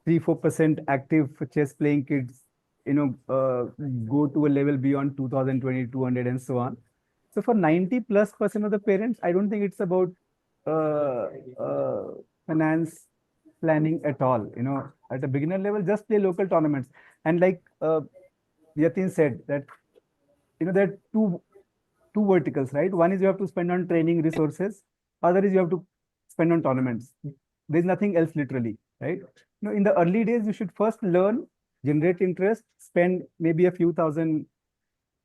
3-4% active chess playing kids, go to a level beyond 2020, 200 and so on. So for 90+% of the parents, I don't think it's about finance planning at all. At a beginner level, just play local tournaments. And like Yatin said, that there are two verticals, right? One is you have to spend on training resources. Other is you have to spend on tournaments. There's nothing else literally, right? In the early days, you should first learn, generate interest, spend maybe a few thousand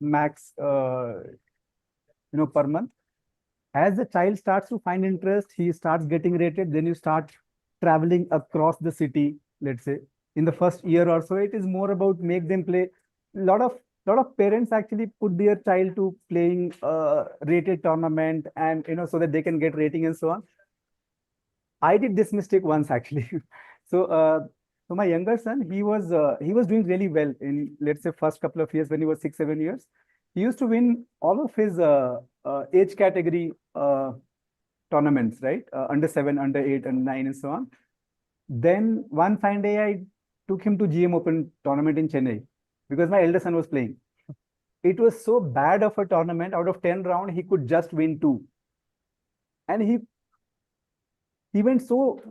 max, per month. as the child starts to find interest, he starts getting rated, then you start traveling across the city, let's say. In the first year or so, it is more about make them play. Lot of parents actually put their child to playing rated tournament, and so that they can get rating and so on. I did this mistake once actually. So my younger son, he was doing really well in, let's say, first couple of years when he was 6, 7 years. He used to win all of his age category tournaments, right? Under 7, under 8, and 9, and so on. Then one fine day, I took him to GM Open tournament in Chennai because my elder son was playing. It was so bad of a tournament. Out of 10 rounds, he could just win 2. And he went so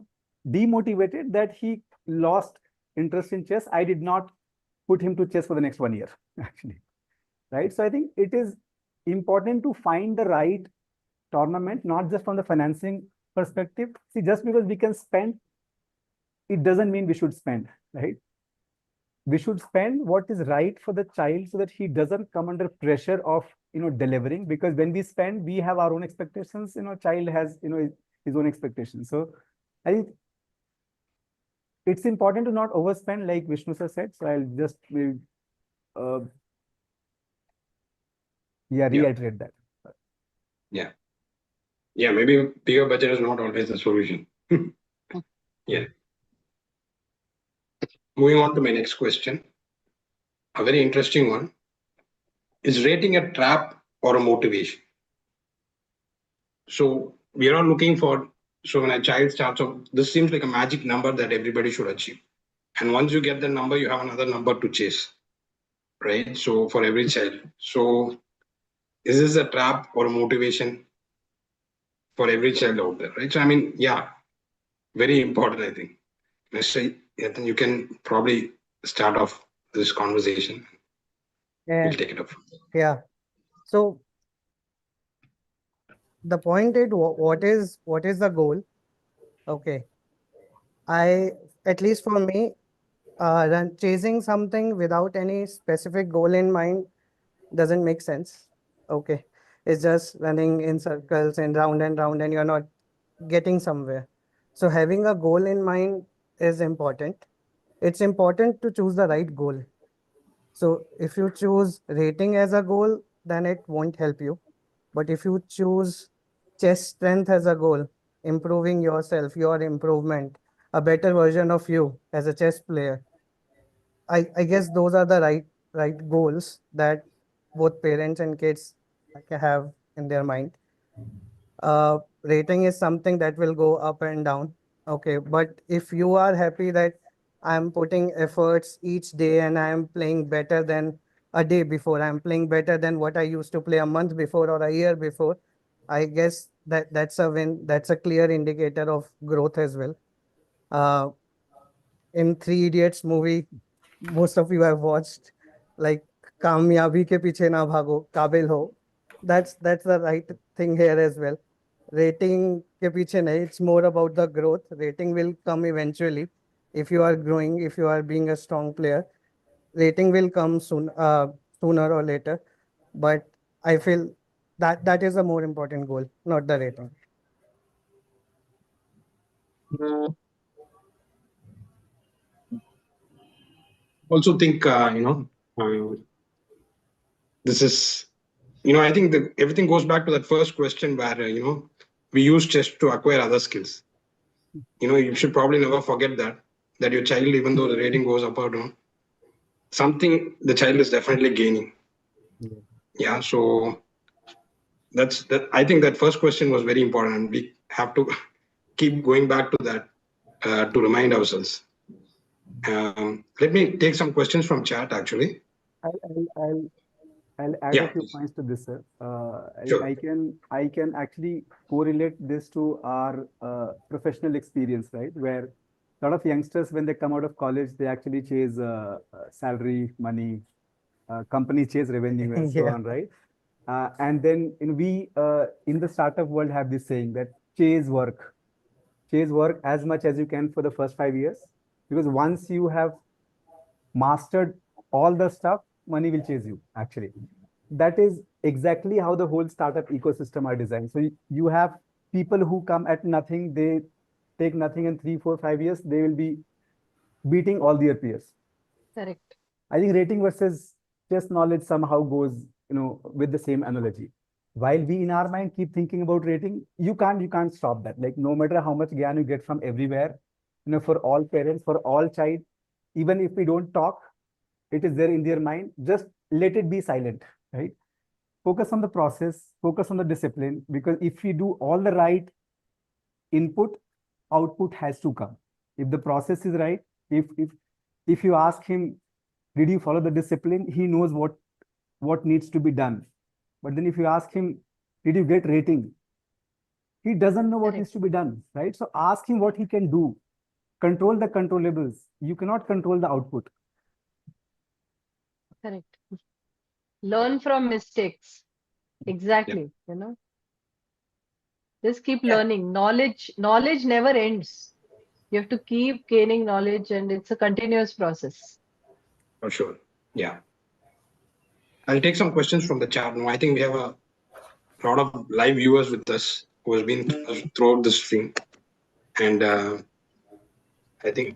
demotivated that he lost interest in chess. I did not put him to chess for the next 1 year, actually. Right? So I think it is important to find the right tournament, not just from the financing perspective. See, just because we can spend, it doesn't mean we should spend, right? We should spend what is right for the child so that he doesn't come under pressure of, delivering, because when we spend, we have our own expectations, child has, his own expectations. So I think it's important to not overspend, like Vishnu sir said. So I'll just reiterate that. Yeah, maybe bigger budget is not always the solution. Yeah. Moving on to my next question, a very interesting one. Is rating a trap or a motivation? So we are all looking for, so when a child starts off, this seems like a magic number that everybody should achieve. And once you get the number, you have another number to chase, right? So for every child. So is this a trap or a motivation for every child out there, right? So I mean, yeah, very important, I think. Mr. Yatin, you can probably start off this conversation. Yeah. We'll take it up. Yeah. So the point is, what is the goal? Okay. At least for me, chasing something without any specific goal in mind doesn't make sense. Okay. It's just running in circles and round, and you're not getting somewhere. So having a goal in mind is important. It's important to choose the right goal. So if you choose rating as a goal, then it won't help you. But if you choose chess strength as a goal, improving yourself, your improvement, a better version of you as a chess player, I guess those are the right goals that both parents and kids can have in their mind. Rating is something that will go up and down. Okay, but if you are happy that I'm putting efforts each day and I'm playing better than a day before, I'm playing better than what I used to play a month before or a year before, I guess that's a win. That's a clear indicator of growth as well. In Three Idiots movie, most of you have watched, like कामयाबी के पीछे ना भागो, काबिल हो. That's the right thing here as well. Rating के पीछे नहीं, it's more about the growth. Rating will come eventually. If you are growing, if you are being a strong player, rating will come sooner or later. But I feel that is a more important goal, not the rating. Also think, this is, I think that everything goes back to that first question where, we use chess to acquire other skills. You should probably never forget that your child, even though the rating goes up or down, something the child is definitely gaining. Yeah. So I think that first question was very important, and we have to keep going back to that to remind ourselves. Let me take some questions from chat, actually. I'll add a few points to this, sir. Sure. I can actually correlate this to our professional experience, right? Where a lot of youngsters, when they come out of college, they actually chase salary, money, company chase revenue, and so on, right? And then we in the startup world have this saying that chase work as much as you can for the first 5 years, because once you have mastered all the stuff, money will chase you. Actually, that is exactly how the whole startup ecosystem are designed. So you have people who come at nothing, they take nothing in 3, 4, 5 years, they will be beating all their peers. Correct. I think rating versus chess knowledge somehow goes, with the same analogy. While we in our mind keep thinking about rating, you can't stop that. Like no matter how much gyan you get from everywhere, for all parents, for all child, even if we don't talk, it is there in their mind. Just let it be silent, right? Focus on the process, focus on the discipline, because if we do all the right input, output has to come. If the process is right, if you ask him, did you follow the discipline, he knows what needs to be done. But then if you ask him, did you get rating, he doesn't know what Correct. needs to be done, right? So ask him what he can do. Control the controllables. You cannot control the output. Correct. Learn from mistakes. Exactly. Just keep Yeah. learning. Knowledge never ends. You have to keep gaining knowledge, and it's a continuous process. For sure. Yeah. I'll take some questions from the chat now. I think we have a lot of live viewers with us who has been throughout the stream. And I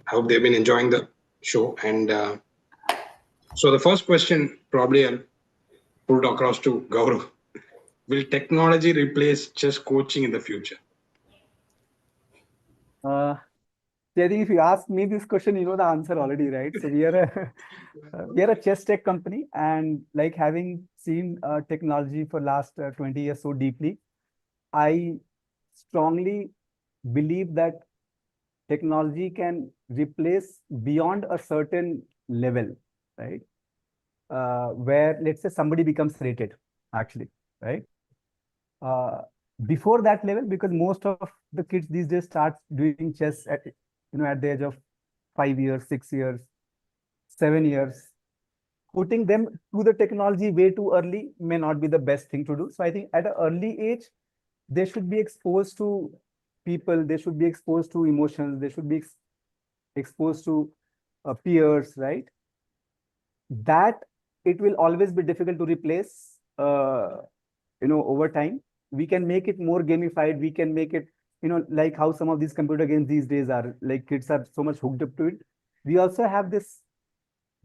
hope they've been enjoying the show. And so the first question, probably I'll put it across to Gaurav. Will technology replace chess coaching in the future? I think if you ask me this question, you know the answer already, right? So we are a we are a chess tech company, and like having seen technology for last 20 years so deeply, I strongly believe that technology can replace beyond a certain level, right? Where let's say somebody becomes rated, actually, right? Uh, Before that level, because most of the kids these days start doing chess at the age of 5 years, 6 years, 7 years. Putting them to the technology way too early may not be the best thing to do. So I think at an early age, they should be exposed to people, they should be exposed to emotions, they should be exposed to peers, right? That it will always be difficult to replace, over time. We can make it more gamified. We can make it, like how some of these computer games these days are, like kids are so much hooked up to it. We also have this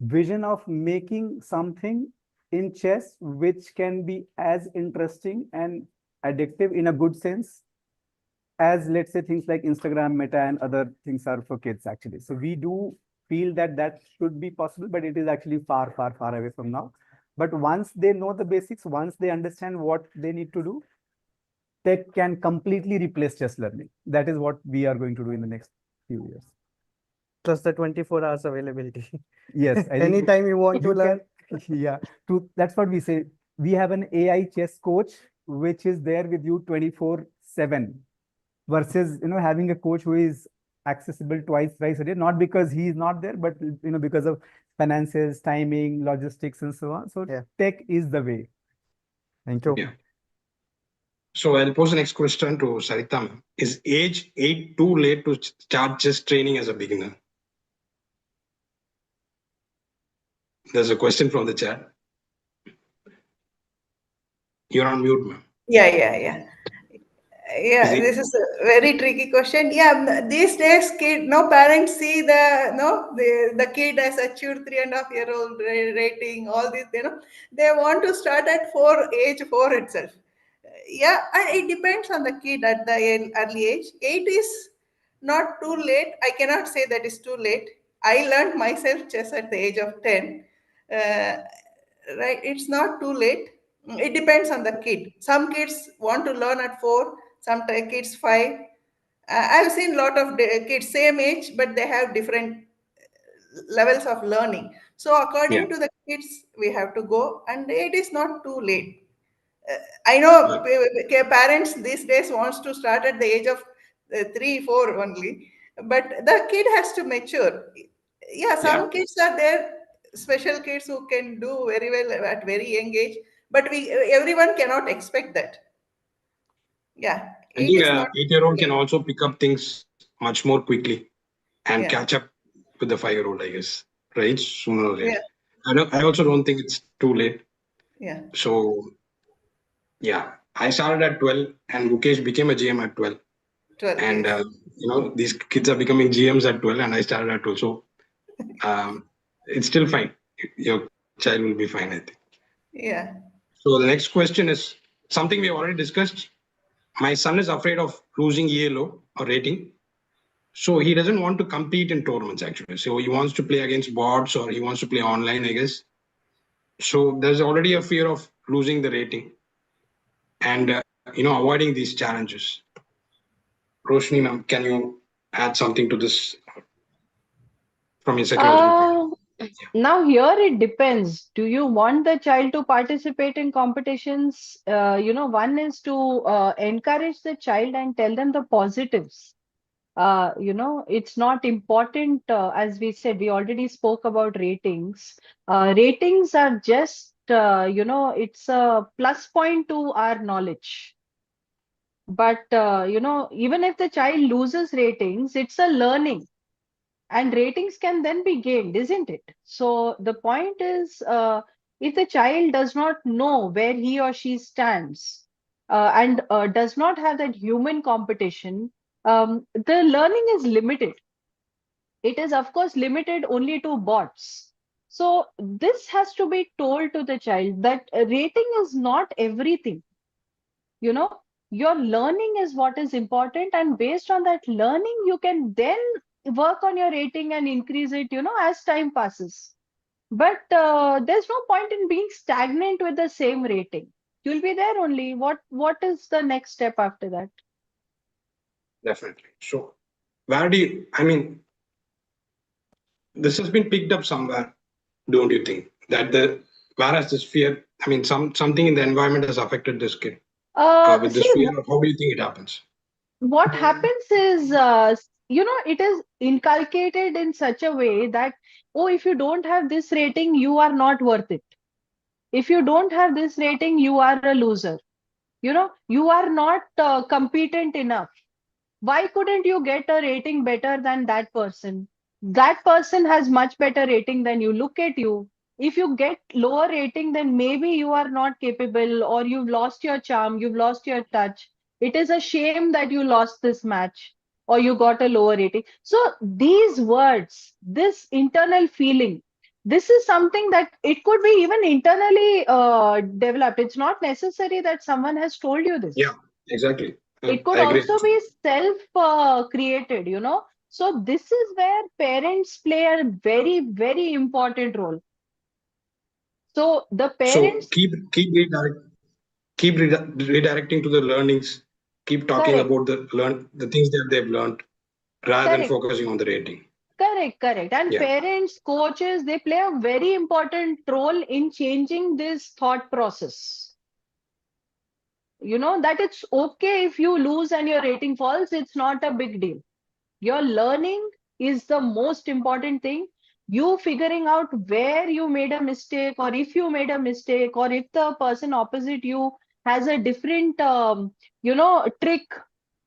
vision of making something in chess which can be as interesting and addictive in a good sense as, let's say, things like Instagram, Meta, and other things are for kids, actually. So we do feel that that should be possible, but it is actually far, far, far away from now. But once they know the basics, once they understand what they need to do, tech can completely replace chess learning. That is what we are going to do in the next few years. Plus the 24 hours availability. Yes, I think Anytime you want to you learn. yeah, that's what we say. We have an AI chess coach which is there with you 24/7, versus having a coach who is accessible twice, thrice a day, not because he is not there, but because of finances, timing, logistics, and so on. So Yeah. tech is the way. Thank you. Yeah. So I'll pose the next question to Saritha. Is age 8 too late to start chess training as a beginner? There's a question from the chat. You're on mute, ma'am. Yeah. This is a very tricky question. Yeah, these days, no parents see the kid has achieved 3.5-year-old rating. All this, they want to start at age 4 itself. Yeah, and it depends on the kid at the early age. 8 is not too late. I cannot say that is too late. I learned myself chess at the age of 10. Right, it's not too late. It depends on the kid. Some kids want to learn at 4, some kids 5. I've seen a lot of kids same age, but they have different levels of learning. So according to the kids, we have to go, and it is not too late. I know parents these days wants to start at the age of 3, 4 only, but the kid has to mature. Yeah, some kids are there, special kids who can do very well at very young age, but everyone cannot expect that. Yeah, I it think is an not. 8-year-old can also pick up things much more quickly and Yeah. catch up with the 5-year-old, I guess, right? Sooner or later. Yeah. I also don't think it's too late. Yeah. So Yeah, I started at 12 and Mukesh became a GM at 12. 12, And, yes. these kids are becoming GMs at 12 and I started at 12. So it's still fine. Your child will be fine, I think. Yeah. So the next question is something we already discussed. My son is afraid of losing ELO or rating. So he doesn't want to compete in tournaments actually. So he wants to play against bots or he wants to play online, I guess. So there's already a fear of losing the rating and avoiding these challenges. Roshni, ma'am, can you add something to this from your psychological point of view? Now here it depends. Do you want the child to participate in competitions? One is to encourage the child and tell them the positives. It's not important, as we said, we already spoke about ratings. Ratings are just, it's a plus point to our knowledge. But, even if the child loses ratings, it's a learning. And ratings can then be gained, isn't it? So the point is, if the child does not know where he or she stands and does not have that human competition, the learning is limited. It is, of course, limited only to bots. So this has to be told to the child that rating is not everything. You know, your learning is what is important, and based on that learning, you can then work on your rating and increase it, as time passes. But there's no point in being stagnant with the same rating. You'll be there only. What is the next step after that? Definitely. So this has been picked up somewhere, don't you think? Whereas this fear, something in the environment has affected this kid with this See, fear. How do you think it happens? what happens is, it is inculcated in such a way that, oh, if you don't have this rating, you are not worth it. If you don't have this rating, you are a loser. You are not competent enough. Why couldn't you get a rating better than that person? That person has much better rating than you. Look at you. If you get lower rating, then maybe you are not capable, or you've lost your charm, you've lost your touch. It is a shame that you lost this match or you got a lower rating. So these words, this internal feeling, this is something that it could be even internally developed. It's not necessary that someone has told you this. Yeah, exactly. It could I agree. also be self created. So this is where parents play a very, very important role. So the So parents, keep redirecting to the learnings. Keep talking correct, about the things that they've learned rather than correct, focusing on the rating. correct. And Yeah. parents, coaches, they play a very important role in changing this thought process. That it's okay if you lose and your rating falls, it's not a big deal. Your learning is the most important thing. You figuring out where you made a mistake, or if you made a mistake, or if the person opposite you has a different, trick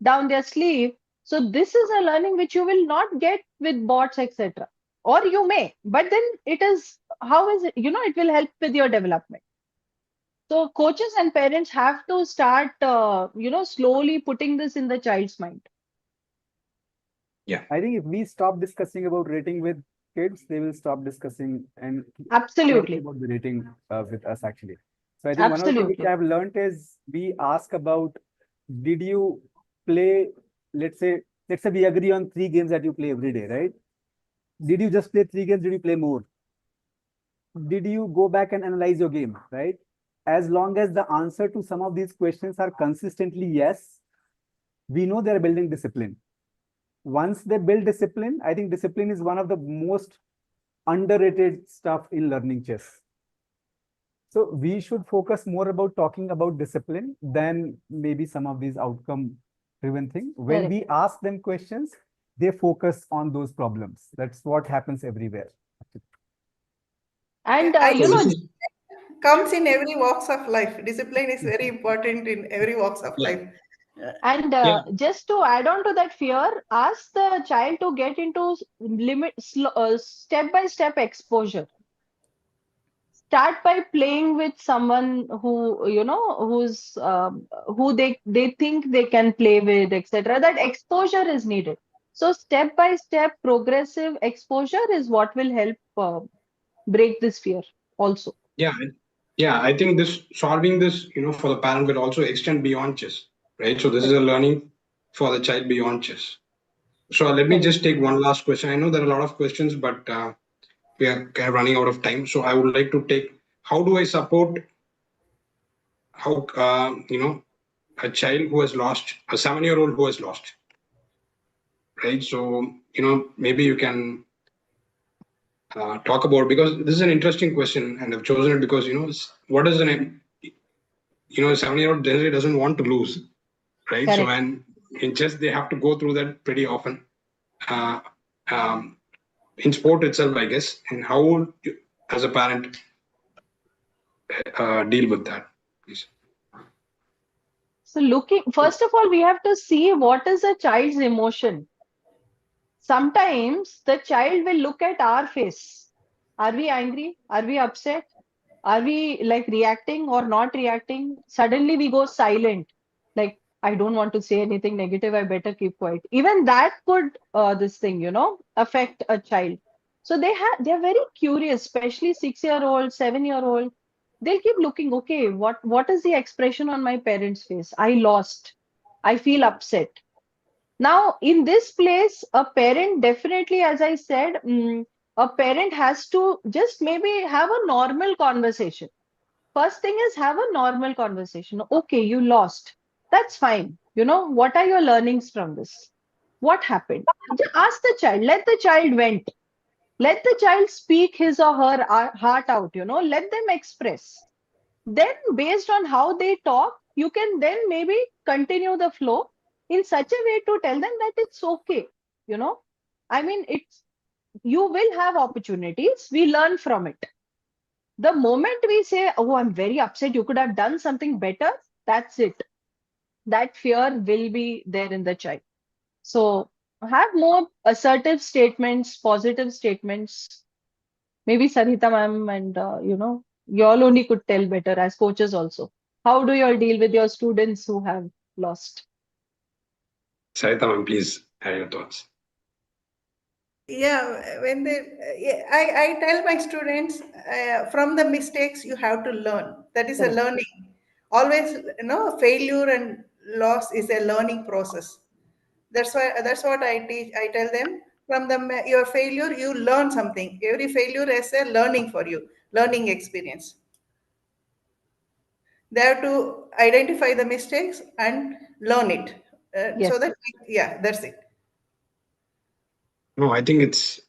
down their sleeve. So this is a learning which you will not get with bots, etc. Or you may, but then it is, how is it, it will help with your development. So coaches and parents have to start, slowly putting this in the child's mind. Yeah. I think if we stop discussing about rating with kids, they will stop discussing and Absolutely. about the rating with us actually. So I think one of the things which Absolutely. I've learned is we ask about, did you play, let's say we agree on 3 games that you play every day, right? Did you just play 3 games? Did you play more? Did you go back and analyze your game, right? As long as the answer to some of these questions are consistently yes, we know they're building discipline. Once they build discipline, I think discipline is one of the most underrated stuff in learning chess. So we should focus more about talking about discipline than maybe some of these outcome driven things. When Correct. we ask them questions, they focus on those problems. That's what happens everywhere. And, I So this think is comes in every walks of life. Discipline is very important in every walks of yeah. life. And Yeah. just to add on to that fear, ask the child to get into step-by-step exposure. start by playing with someone who, who they think they can play with, etc. That exposure is needed. So step by step, progressive exposure is what will help break this fear also. Yeah, I think this solving this, for the parent will also extend beyond chess, right? So this is a learning for the child beyond chess. So let me Correct. just take one last question. I know there are a lot of questions, but we are kind of running out of time. So I would like to take, how do I support a child who has lost, a 7-year-old who has lost, right? So, maybe you can talk about, because this is an interesting question and I've chosen it because, what is an, a 7-year-old generally doesn't want to lose, right? So, Correct. and in chess, they have to go through that pretty often. Uh, um, in sport itself, I guess, and how would you, as a parent, deal with that, please? So first of all, we have to see what is a child's emotion. Sometimes the child will look at our face. Are we angry? Are we upset? Are we like reacting or not reacting? Suddenly we go silent. Like, I don't want to say anything negative. I better keep quiet. Even that could, affect a child. So they're very curious, especially 6-year-old, 7-year-old. They'll keep looking, okay, what is the expression on my parents' face? I lost. I feel upset. Now, in this place, a parent definitely, as I said, a parent has to just maybe have a normal conversation. First thing is have a normal conversation. Okay, you lost. That's fine. What are your learnings from this? What happened? Ask the child. Let the child vent. Let the child speak his or her heart out. Let them express. Then, based on how they talk, you can then maybe continue the flow in such a way to tell them that it's okay. You know, I mean, you will have opportunities. We learn from it. The moment we say, oh, I'm very upset, you could have done something better, that's it. That fear will be there in the child. So have more assertive statements, positive statements. Maybe Saritha ma'am and, you all only could tell better as coaches also. How do you all deal with your students who have lost? Saritha ma'am, please add your thoughts. Yeah, when I tell my students, from the mistakes you have to learn. That is a Correct. learning. Always, failure and loss is a learning process. That's what I teach. I tell them, from your failure you learn something. Every failure is a learning for you, learning experience. They have to identify the mistakes and learn it. Yes. So that, yeah, that's it. No, I think it's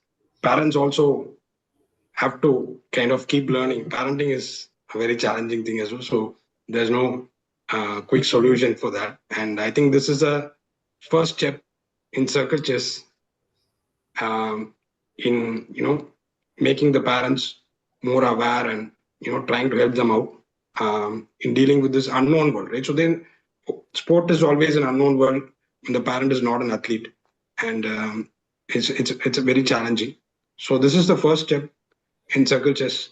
parents also have to kind of keep learning. Parenting is a very challenging thing as well. So there's no quick solution for that. And I think this is a first step in circle chess, in making the parents more aware and trying to help them out in dealing with this unknown world, right? So then sport is always an unknown world when the parent is not an athlete, and it's a very challenging. So this is the first step in circle chess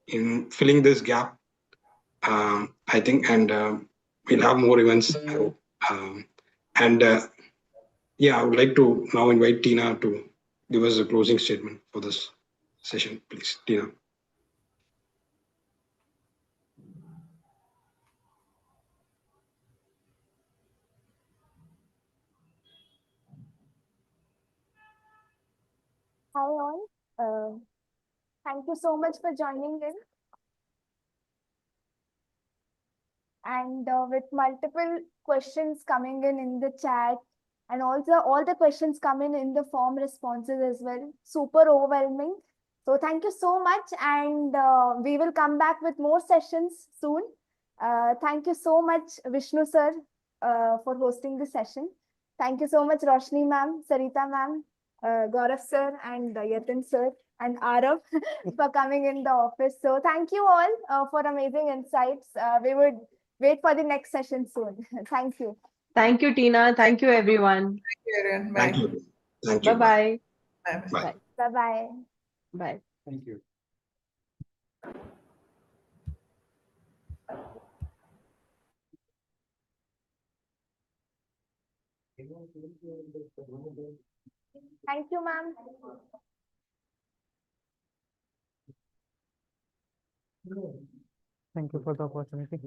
in filling this gap, I think, and we'll have more events, I hope. And yeah, I would like to now invite Tina to give us a closing statement for this session, please. Tina. Hi all. Thank you so much for joining in. And with multiple questions coming in the chat, and also all the questions coming in the form responses as well, super overwhelming. So thank you so much, and we will come back with more sessions soon. Thank you so much, Vishnu sir, for hosting this session. Thank you so much, Roshni ma'am, Saritha ma'am, Gaurav sir, and Yatin sir, and Arav for coming in the office. So thank you all for amazing insights. We would wait for the next session soon. Thank you. Thank you, Tina. Thank you, everyone. Thank you, everyone. Thank Bye. you. Thank you. Bye-bye. Bye. Bye. Bye bye. Bye. Thank you. Thank you, ma'am. Thank you for the opportunity.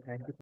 Thank you.